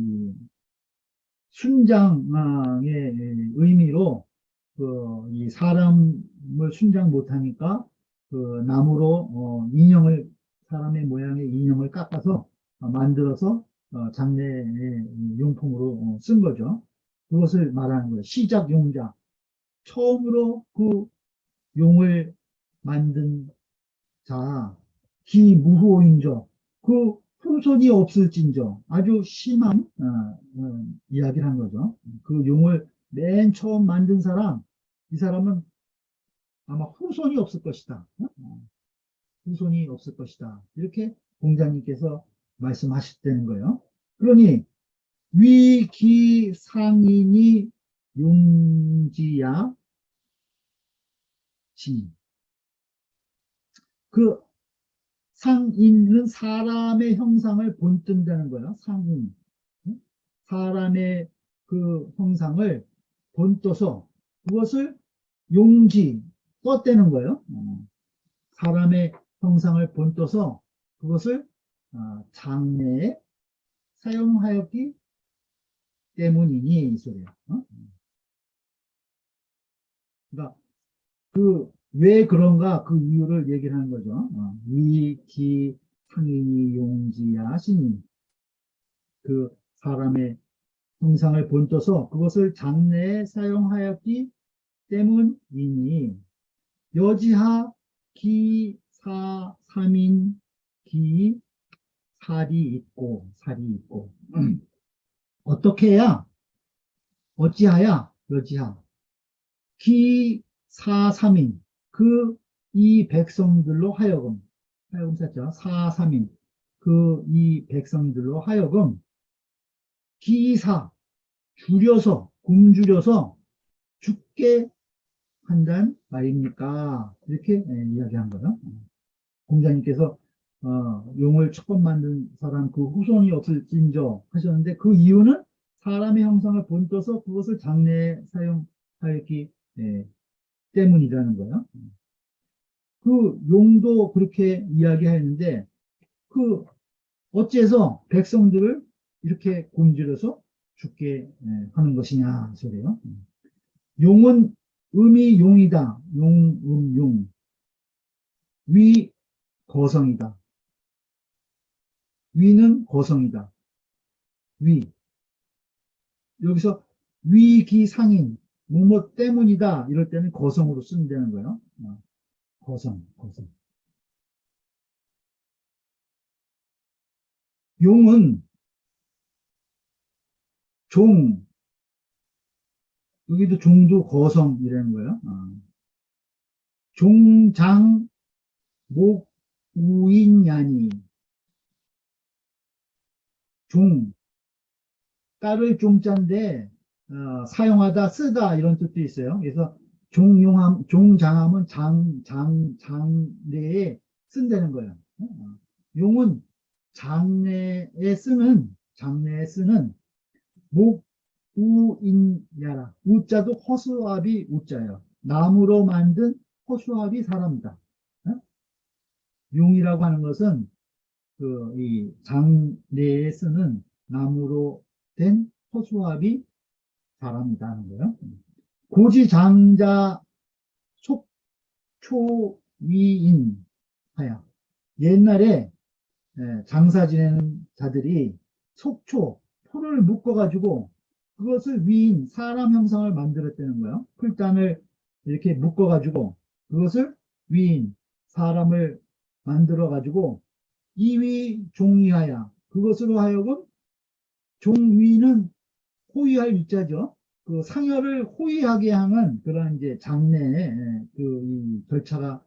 순장의 의미로 이 사람을 순장 못하니까 그 나무로 사람의 모양의 인형을 깎아서 만들어서 장례의 용품으로 쓴 거죠. 그것을 말하는 거예요. 시작 용자. 처음으로 그 용을 만든 자, 기무후인저, 그 후손이 없을진저, 아주 심한 이야기를 한 거죠. 그 용을 맨 처음 만든 사람, 이 사람은 아마 후손이 없을 것이다. 후손이 없을 것이다. 이렇게 공자님께서 말씀하셨다는 거예요. 그러니 위기상인이 용지야 진. 그 상인은 사람의 형상을 본뜬다는 거예요. 상인. 사람의 그 형상을 본떠서 그것을 용지, 떴다는 거예요. 사람의 형상을 본떠서 그것을 장래에 사용하였기 때문이니 이 소리야. 그러니까 왜 그런가 그 이유를 얘기를 하는 거죠. 위, 기, 상인이, 용지야, 신이. 그 사람의 형상을 본떠서 그것을 장래에 사용하였기 때문이니 여지하 기, 사, 삼인, 기, 살이 있고 어떻게 해야 어찌하야 여지하 기사삼인 그 이 백성들로 하여금 살짝 사삼인 그 이 백성들로 하여금 기사 줄여서 굶주려서 죽게 한단 말입니까? 이렇게 이야기한 거예요. 공자님께서 용을 처음 만든 사람 그 후손이 없을진저 하셨는데 그 이유는 사람의 형상을 본떠서 그것을 장래에 사용하였기 때문이라는 거예요. 그 용도 그렇게 이야기하였는데 그 어째서 백성들을 이렇게 굶주려서 죽게 하는 것이냐 소리요. 용은 음이 용이다. 용. 위 거성이다. 위는 거성이다. 위. 여기서 위기상인 뭐뭐 때문이다 이럴 때는 거성으로 쓰면 거예요. 거성. 용은 종, 여기도 종도 거성이라는 거예요. 종장 목 우인야니 종 따를 종자인데 사용하다 쓰다 이런 뜻도 있어요. 그래서 종장함은 장래에 쓴다는 거예요. 용은 장래에 쓰는 목 우인야라 우자도 허수아비 우자예요. 나무로 만든 허수아비 사람이다. 용이라고 하는 것은 이 장내에 쓰는 나무로 된 허수아비 사람이다 하는 거예요. 고지장자 속초위인 하야. 옛날에 장사 지내는 자들이 속초, 풀을 묶어가지고 그것을 위인, 사람 형상을 만들었다는 거예요. 풀단을 이렇게 묶어가지고 그것을 위인, 사람을 만들어가지고 이위 종위하야. 그것으로 하여금 종위는 호위할 위자죠. 그 상여를 호위하게 하는 그런 이제 장래에 이 절차가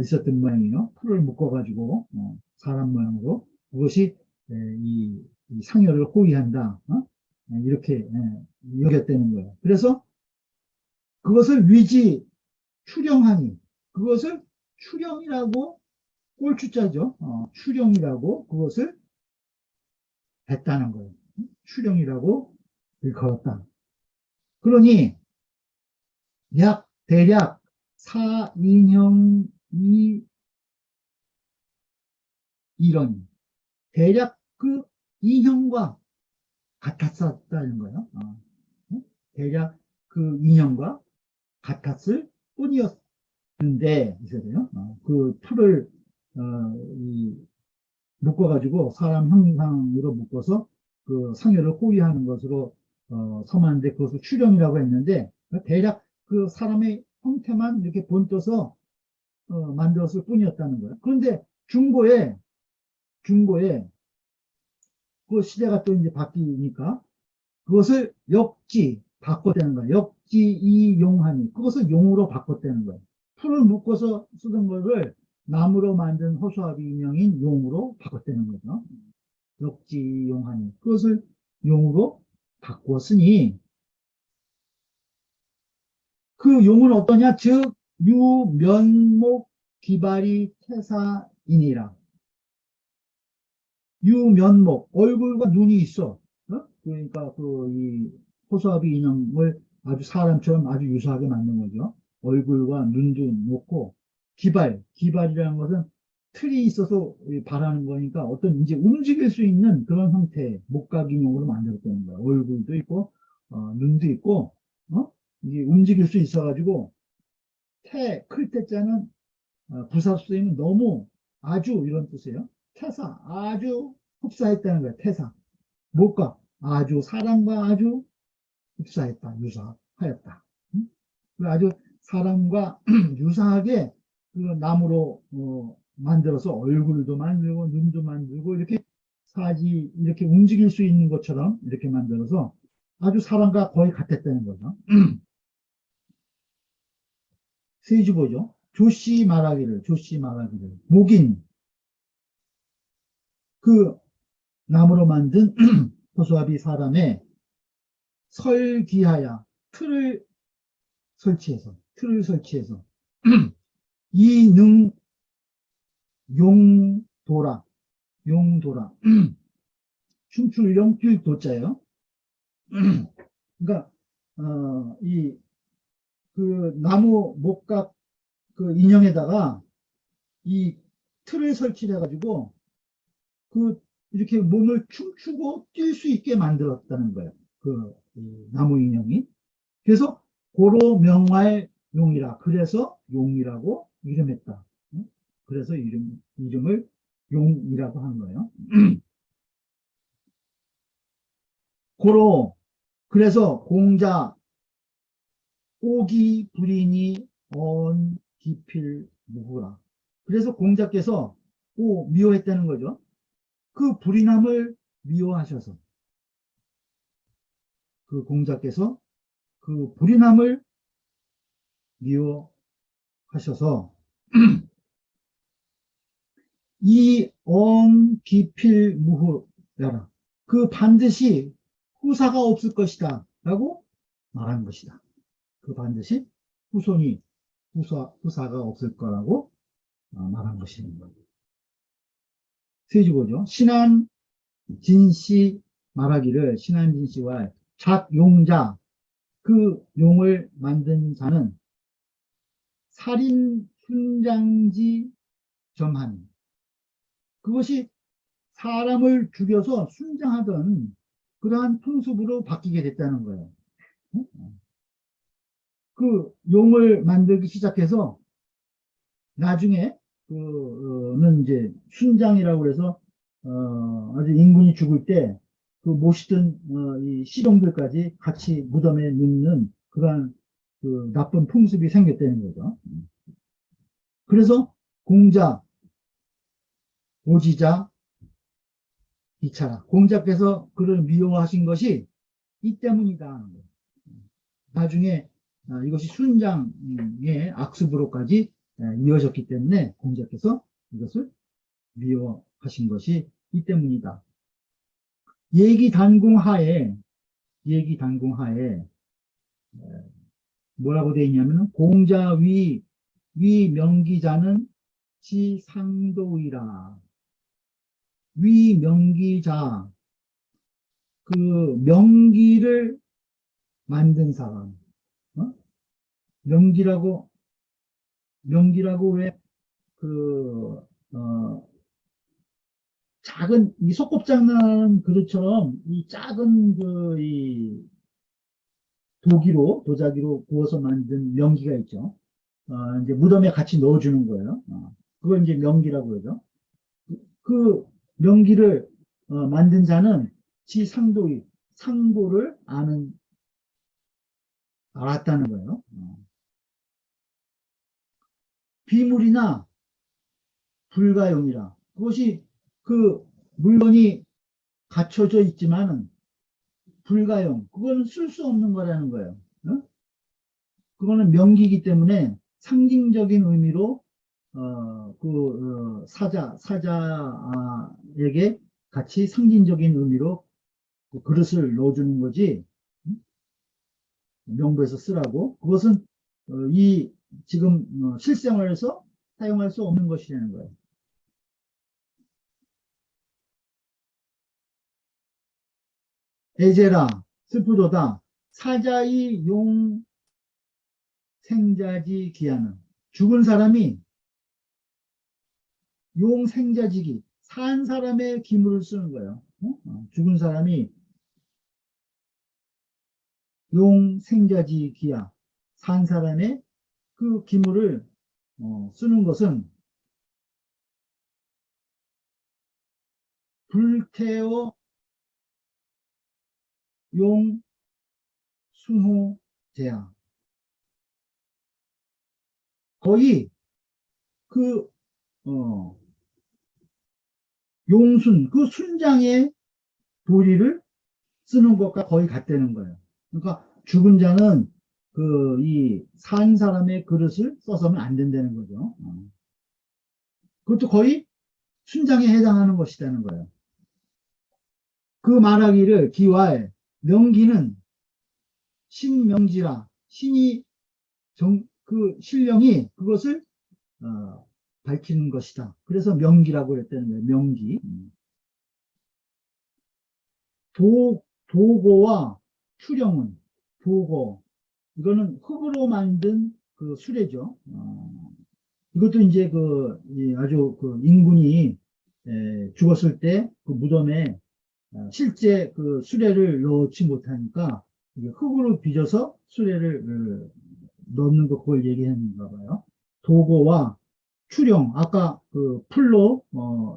있었던 모양이에요. 풀을 묶어가지고 사람 모양으로 그것이 이 상여를 호위한다. 이렇게 여겼다는 거예요. 그래서 그것을 위지 추령하니 그것을 추령이라고 꼴추자죠. 추령이라고 그것을 했다는 거예요. 추령이라고 일컬었다. 그러니 대략 사인형이 이런 대략 그 인형과 같았었다는 거예요. 대략 그 인형과 같았을 뿐이었는데 있어요. 그 풀을 묶어가지고 사람 형상으로 묶어서 그 상여를 호위하는 것으로 섬하는데 그것을 추령이라고 했는데 대략 그 사람의 형태만 이렇게 본떠서 만들었을 뿐이었다는 거예요. 그런데 중고에 그 시대가 또 이제 바뀌니까 그것을 바꿨다는 거예요. 역지이용하니. 그것을 용으로 바꿨다는 거예요. 풀을 묶어서 쓰던 것을 나무로 만든 호수아비 인형인 용으로 바꿨다는 거죠. 역지이용하니. 그것을 용으로 바꾸었으니 그 용은 어떠냐? 즉 유면목 기발이 태사이니라. 유면목, 얼굴과 눈이 있어. 그러니까 이 호수아비 인형을 아주 사람처럼 아주 유사하게 만든 거죠. 얼굴과 눈도 놓고 기발이라는 것은 틀이 있어서 바라는 거니까 어떤 이제 움직일 수 있는 그런 형태의 목각 인형으로 만들었다는 거야. 얼굴도 있고 눈도 있고 이게 움직일 수 있어가지고 클 때자는 부사수임은 너무 아주 이런 뜻이에요. 태사 아주 흡사했다는 거예요. 태사 뭘까? 아주 사람과 아주 흡사했다. 유사하였다. 아주 사람과 유사하게 그 나무로 만들어서 얼굴도 만들고 눈도 만들고 이렇게 이렇게 움직일 수 있는 것처럼 이렇게 만들어서 아주 사람과 거의 같았다는 거죠. 세주 보죠. 조씨 말하기를 목인 그 나무로 만든 호수아비 사람의 설기하야 틀을 설치해서 이능 용도라 춤출 용필 도자예요. 그러니까 그 나무 목각 그 인형에다가 이 틀을 설치해 가지고 이렇게 몸을 춤추고 뛸 수 있게 만들었다는 거예요. 이 나무 인형이. 그래서 고로 명화의 용이라. 그래서 용이라고 이름했다. 그래서 이름을 용이라고 한 거예요. 그래서 공자 오기 불이니 언 기필 무후라. 그래서 공자께서 미워했다는 거죠. 그 불인함을 미워하셔서 그 공자께서 그 불인함을 미워하셔서 이 언기필무후야라. 그 반드시 후사가 없을 것이다 라고 말한 것이다. 그 반드시 후사가 없을 거라고 말한 것입니다. 세주보죠. 신한진씨 말하기를 신한진씨와 작용자 그 용을 만든 자는 살인 순장지 점한 그것이 사람을 죽여서 순장하던 그러한 풍습으로 바뀌게 됐다는 거예요. 그 용을 만들기 시작해서 나중에 그는 이제 순장이라고 그래서 아주 인군이 죽을 때 그 모시던 이 시종들까지 같이 무덤에 눕는 그러한 그 나쁜 풍습이 생겼다는 거죠. 그래서 공자, 오지자, 이차라. 공자께서 그를 미워하신 것이 이 때문이다. 나중에 이것이 순장의 악습으로까지 이어졌기 때문에 공자께서 이것을 미워하신 것이 이 때문이다. 얘기단궁하에 뭐라고 되어 있냐면 공자위 명기자는 지상도이라. 위명기자 그 명기를 만든 사람. 명기라고 왜 작은 이 소꿉장난 그릇처럼 이 작은 이 도자기로 구워서 만든 명기가 있죠. 이제 무덤에 같이 넣어주는 거예요. 그걸 이제 명기라고 그러죠. 그 명기를 만든 자는 상도를 알았다는 거예요. 비물이나 불가용이라. 그것이 그 물건이 갖춰져 있지만은 불가용. 그거는 쓸 수 없는 거라는 거예요. 어? 그거는 명기이기 때문에 상징적인 의미로 사자에게 같이 상징적인 의미로 그 그릇을 넣어주는 거지. 명부에서 쓰라고. 그것은 이 지금 실생활에서 사용할 수 없는 것이라는 거예요. 에제라, 슬프도다. 사자의 용 생자지 기하는. 죽은 사람이 용 생자지기, 산 사람의 기물을 쓰는 거예요. 죽은 사람이 용 생자지 기야, 산 사람의 그 기물을 쓰는 것은 불태워 용 순호제야. 거의 그 용순, 그 순장의 도리를 쓰는 것과 거의 같다는 거예요. 그러니까 죽은 자는 이 산 사람의 그릇을 써서는 안 된다는 거죠. 그것도 거의 순장에 해당하는 것이라는 거예요. 그 말하기를 기와에 명기는 신명지라, 신이 그 신령이 그것을 밝히는 것이다. 그래서 명기라고 그랬다는 거예요. 명기. 도고와 추령은, 도고, 이거는 흙으로 만든 그 수레죠. 이것도 이제 아주 인군이 죽었을 때 그 무덤에 실제 그 수레를 넣지 못하니까 흙으로 빚어서 수레를 넣는 거, 그걸 얘기하는가 봐요. 도고와 추령, 아까 그 풀로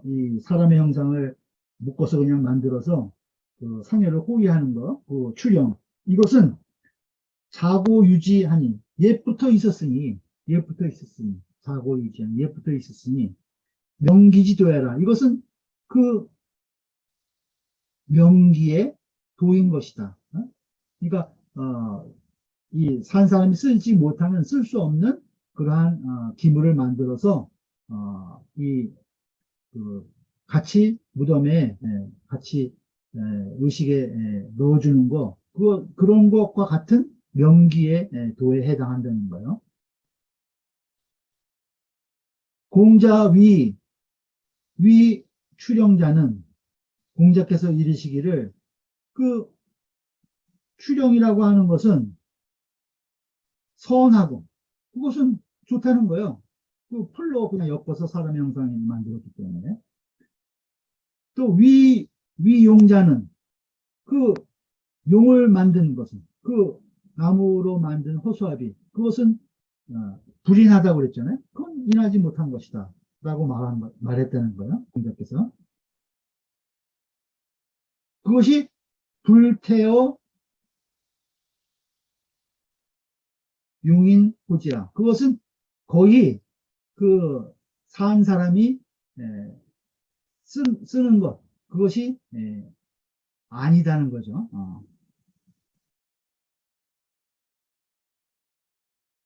이 사람의 형상을 묶어서 그냥 만들어서 그 상여를 호위하는 거, 그 추령. 이것은 자고 유지하니, 자고 유지하니, 옛부터 있었으니 명기지도해라. 이것은 그 명기의 도인 것이다. 그러니까 이 산 사람이 쓰지 못하는, 쓸 수 없는 그러한 기물을 만들어서 이 같이 무덤에 같이 의식에 넣어주는 거, 그런 것과 같은 명기의 도에 해당한다는 거예요. 공자 위 추령자는, 공자께서 이르시기를, 그 추령이라고 하는 것은 선하고, 그것은 좋다는 거예요. 그 풀로 그냥 엮어서 사람 형상을 만들었기 때문에. 또 위용자는, 그 용을 만든 것은, 그 나무로 만든 허수아비, 그것은 불인하다고 그랬잖아요. 그건 인하지 못한 것이다 라고 말했다는 거예요, 공자께서. 그것이 불태어 용인 호지라. 그것은 거의 그 산 사람이 쓰는 것, 그것이 아니다는 거죠.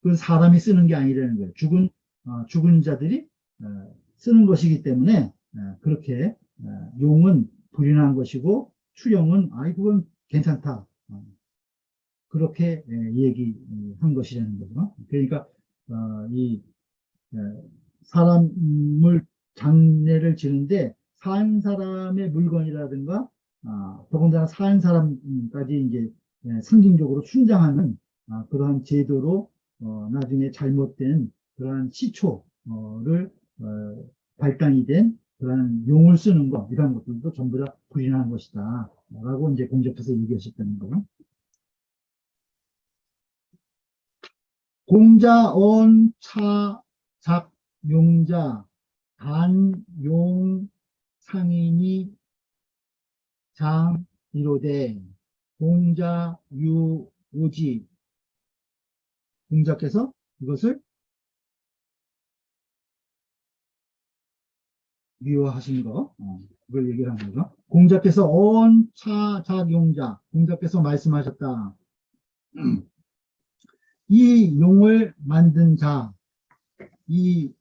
그 사람이 쓰는 게 아니라는 거예요. 죽은 자들이 쓰는 것이기 때문에 그렇게 용은 불인한 것이고 추령은 그건 괜찮다. 그렇게 얘기한 것이라는 거죠. 그러니까 이 사람을 장례를 지는데 산 사람의 물건이라든가 더군다나 산 사람까지 이제 상징적으로 순장하는 그러한 제도로 나중에 잘못된 그러한 시초를 발단이 된 그러한 용을 쓰는 것, 이런 것들도 전부 다 불인한 것이다 라고 이제 공자께서 얘기하셨다는 거예요. 공자, 언, 차, 작, 용자, 단, 용, 상인이, 장, 이로되, 공자, 유, 오지. 공자께서 이것을 미워하신 거, 그걸 얘기를 하는 거죠. 공자께서 언차작용자, 공자께서 말씀하셨다. 이 용을 만든 자, 이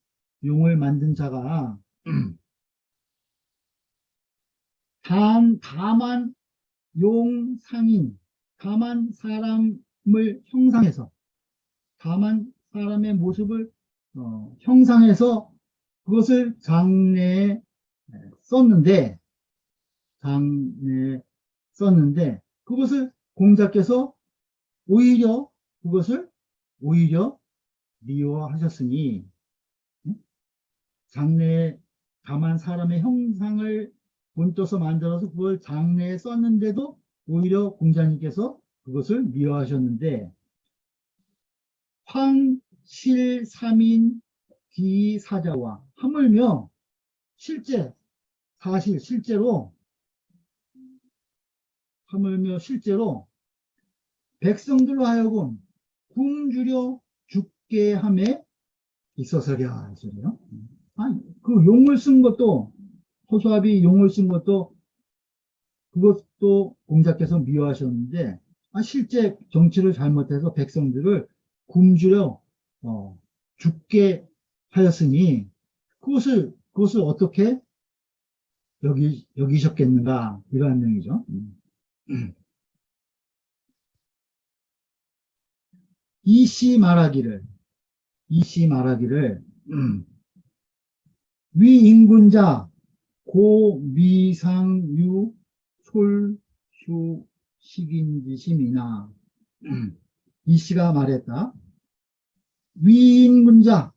용을 만든 자가 다만 용상인, 다만 사람을 형상해서, 다만 사람의 모습을 형상해서 그것을 장래에 썼는데, 장래에 썼는데, 그것을 공자께서 오히려 그것을 오히려 미워하셨으니, 장래에 다만 사람의 형상을 본떠서 만들어서 그걸 장래에 썼는데도 오히려 공자님께서 그것을 미워하셨는데, 황실삼인 기사자와 하물며 실제로 하물며 실제로 백성들로 하여금 굶주려 죽게 함에 있어서랴 했어요. 그 용을 쓴 것도, 허수아비 용을 쓴 것도, 그것도 공자께서 미워하셨는데, 실제 정치를 잘못해서 백성들을 굶주려 죽게 하였으니 그것을 어떻게 여기셨겠는가, 이러한 내용이죠. 이씨 말하기를 위인군자 고미상유 솔수 식인지심이나, 이씨가 말했다. 위인군자,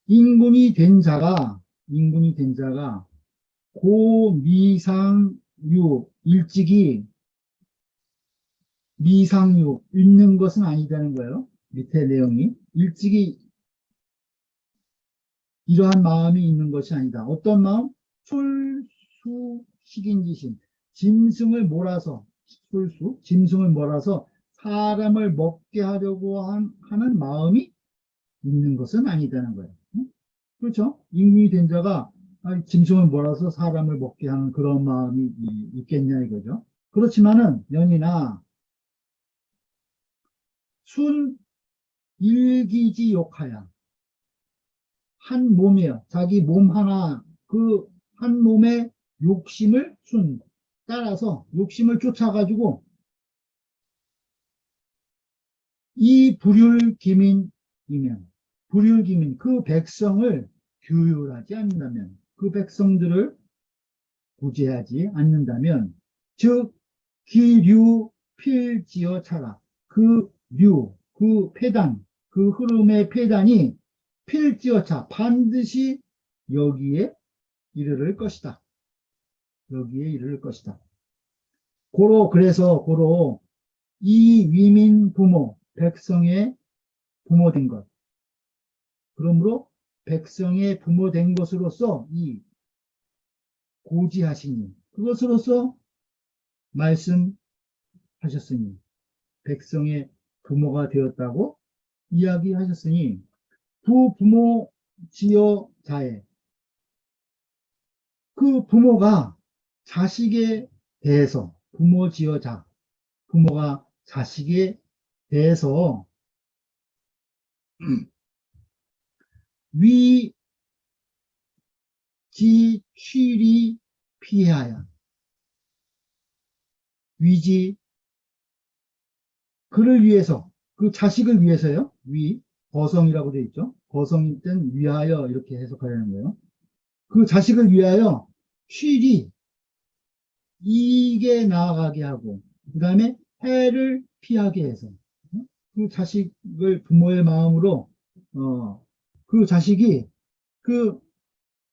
인군이 된 자가 고미상유, 일찍이 미상유, 있는 것은 아니다는 거예요. 밑에 내용이 일찍이 이러한 마음이 있는 것이 아니다. 어떤 마음? 솔수식인지심, 짐승을 몰아서, 짐승을 몰아서 사람을 먹게 하려고 하는 마음이 있는 것은 아니다는 거예요. 그렇죠? 인군이 된 자가 짐승을 몰아서 사람을 먹게 하는 그런 마음이 있겠냐 이거죠. 그렇지만은 연이나 순 일기지 욕하야, 한 몸이에요. 자기 몸 하나, 그 한 몸의 욕심을 따라서 욕심을 쫓아가지고 이 불율기민이면, 그 백성을 규율하지 않는다면, 그 백성들을 구제하지 않는다면, 즉 기류 필지어 차라, 그 폐단, 그 흐름의 폐단이 필지어차, 반드시 여기에 이르를 것이다. 그래서 이 위민 부모, 백성의 부모된 것. 그러므로 백성의 부모된 것으로서 이 고지하시니, 그것으로서 말씀하셨으니, 백성의 부모가 되었다고 이야기하셨으니, 부부모 지어 자에, 그 부모가 자식에 대해서, 부모가 자식에 대해서 취리 피하야, 그를 위해서, 그 자식을 위해서요. 거성이라고 되어 있죠. 거성일 땐 위하여 이렇게 해석하려는 거예요. 그 자식을 위하여 이익에 나아가게 하고, 그 다음에 해를 피하게 해서, 그 자식을 부모의 마음으로, 그 자식이 그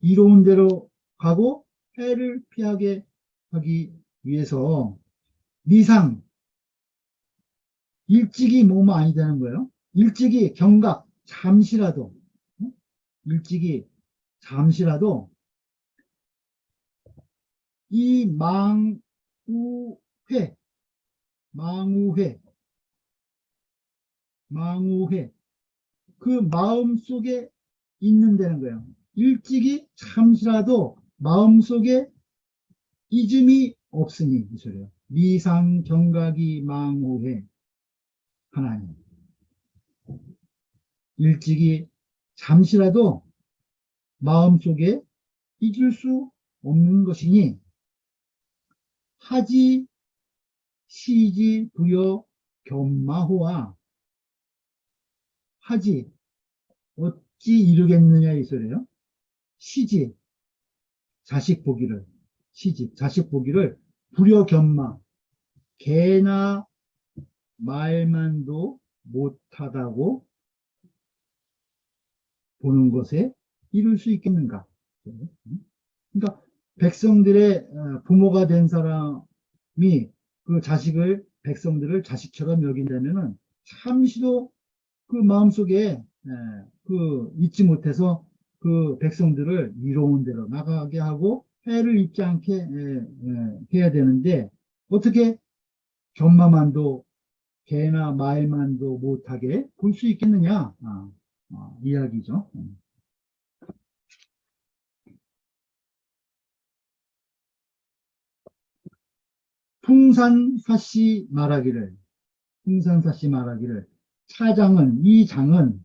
이로운 대로 가고 해를 피하게 하기 위해서 일찍이 뭐뭐 아니다는 거예요. 일찍이 경각, 잠시라도 이 망우회, 그 마음 속에 있는다는 거예요. 일찍이 잠시라도 마음속에 잊음이 없으니 이 소리예요. 미상 경각이 망호해 하나님. 일찍이 잠시라도 마음속에 잊을 수 없는 것이니 하지 시지 부여 견마호와 하지 어찌 이루겠느냐 이 소리예요. 시지 자식 보기를 시집 자식 보기를 불여 견마 개나 말만도 못하다고 보는 것에 이룰 수 있겠는가. 그러니까 백성들의 부모가 된 사람이 그 자식을 백성들을 자식처럼 여긴다면은 잠시도 그 마음속에 그 잊지 못해서 그 백성들을 이로운 대로 나가게 하고 해를 입지 않게 해야 되는데 어떻게 견마만도 개나 말만도 못하게 볼 수 있겠느냐 이야기죠. 풍산사씨 말하기를 차장은 이 장은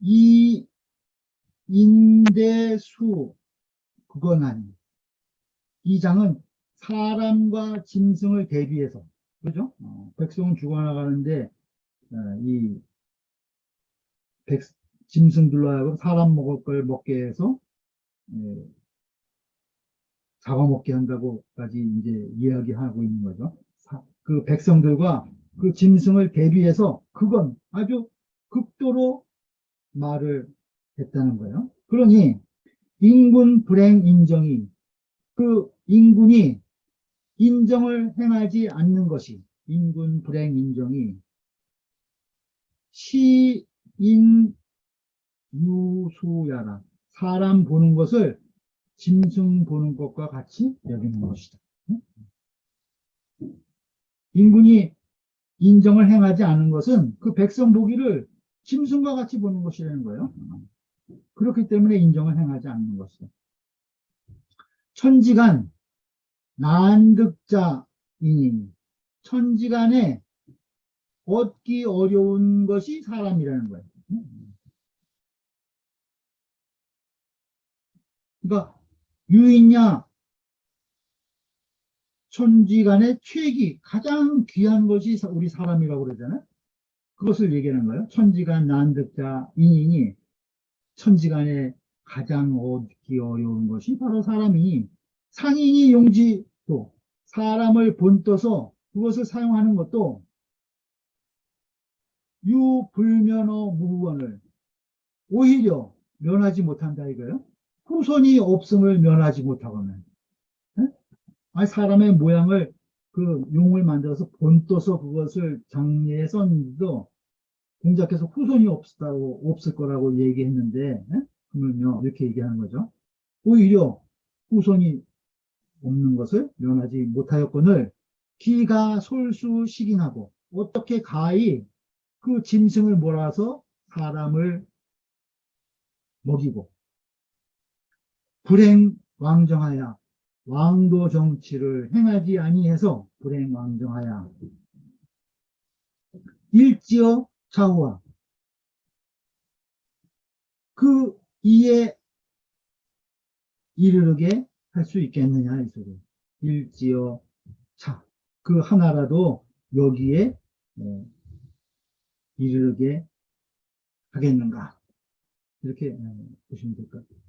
이 인대수 그거나니 이 장은 사람과 짐승을 대비해서 그죠? 백성은 죽어나가는데 이 짐승들로 하여금 사람 먹을 걸 먹게 해서 잡아먹게 한다고까지 이제 이야기하고 있는 거죠. 그 백성들과 그 짐승을 대비해서 그건 아주 극도로 말을 했다는 거예요. 그러니 인군 불행 인정이 그 인군이 인정을 행하지 않는 것이 인군 불행 인정이 시인 유소야라 사람 보는 것을 짐승 보는 것과 같이 여기는 것이다. 인군이 인정을 행하지 않은 것은 그 백성 보기를 짐승과 같이 보는 것이라는 거예요. 그렇기 때문에 인정을 행하지 않는 것이다. 천지간 난득자이니 천지간에 얻기 어려운 것이 사람이라는 거예요. 그러니까 유인냐 천지간의 최기 가장 귀한 것이 우리 사람이라고 그러잖아요. 그것을 얘기하는 거예요. 천지간 난득자이니 천지간에 가장 얻기 어려운 것이 바로 사람이니 상인이 용지도 사람을 본떠서 그것을 사용하는 것도 유불면허 무후원을 오히려 면하지 못한다 이거예요. 후손이 없음을 면하지 못하거든. 아니 사람의 모양을 그 용을 만들어서 본떠서 그것을 장례에 썼는데도 공작해서 후손이 없을 거라고 얘기했는데 그러면요 이렇게 얘기하는 거죠. 오히려 후손이 없는 것을 면하지 못하였거늘 기가 솔수식인하고 어떻게 가히 그 짐승을 몰아서 사람을 먹이고 불행왕정하여 왕도 정치를 행하지 아니해서 불행왕정하여 일지어 좌우와 그 이에 이르게 할 수 있겠느냐 이 소리. 일지어 차. 그 하나라도 여기에 이르게 하겠는가. 이렇게 보시면 될 것 같아요.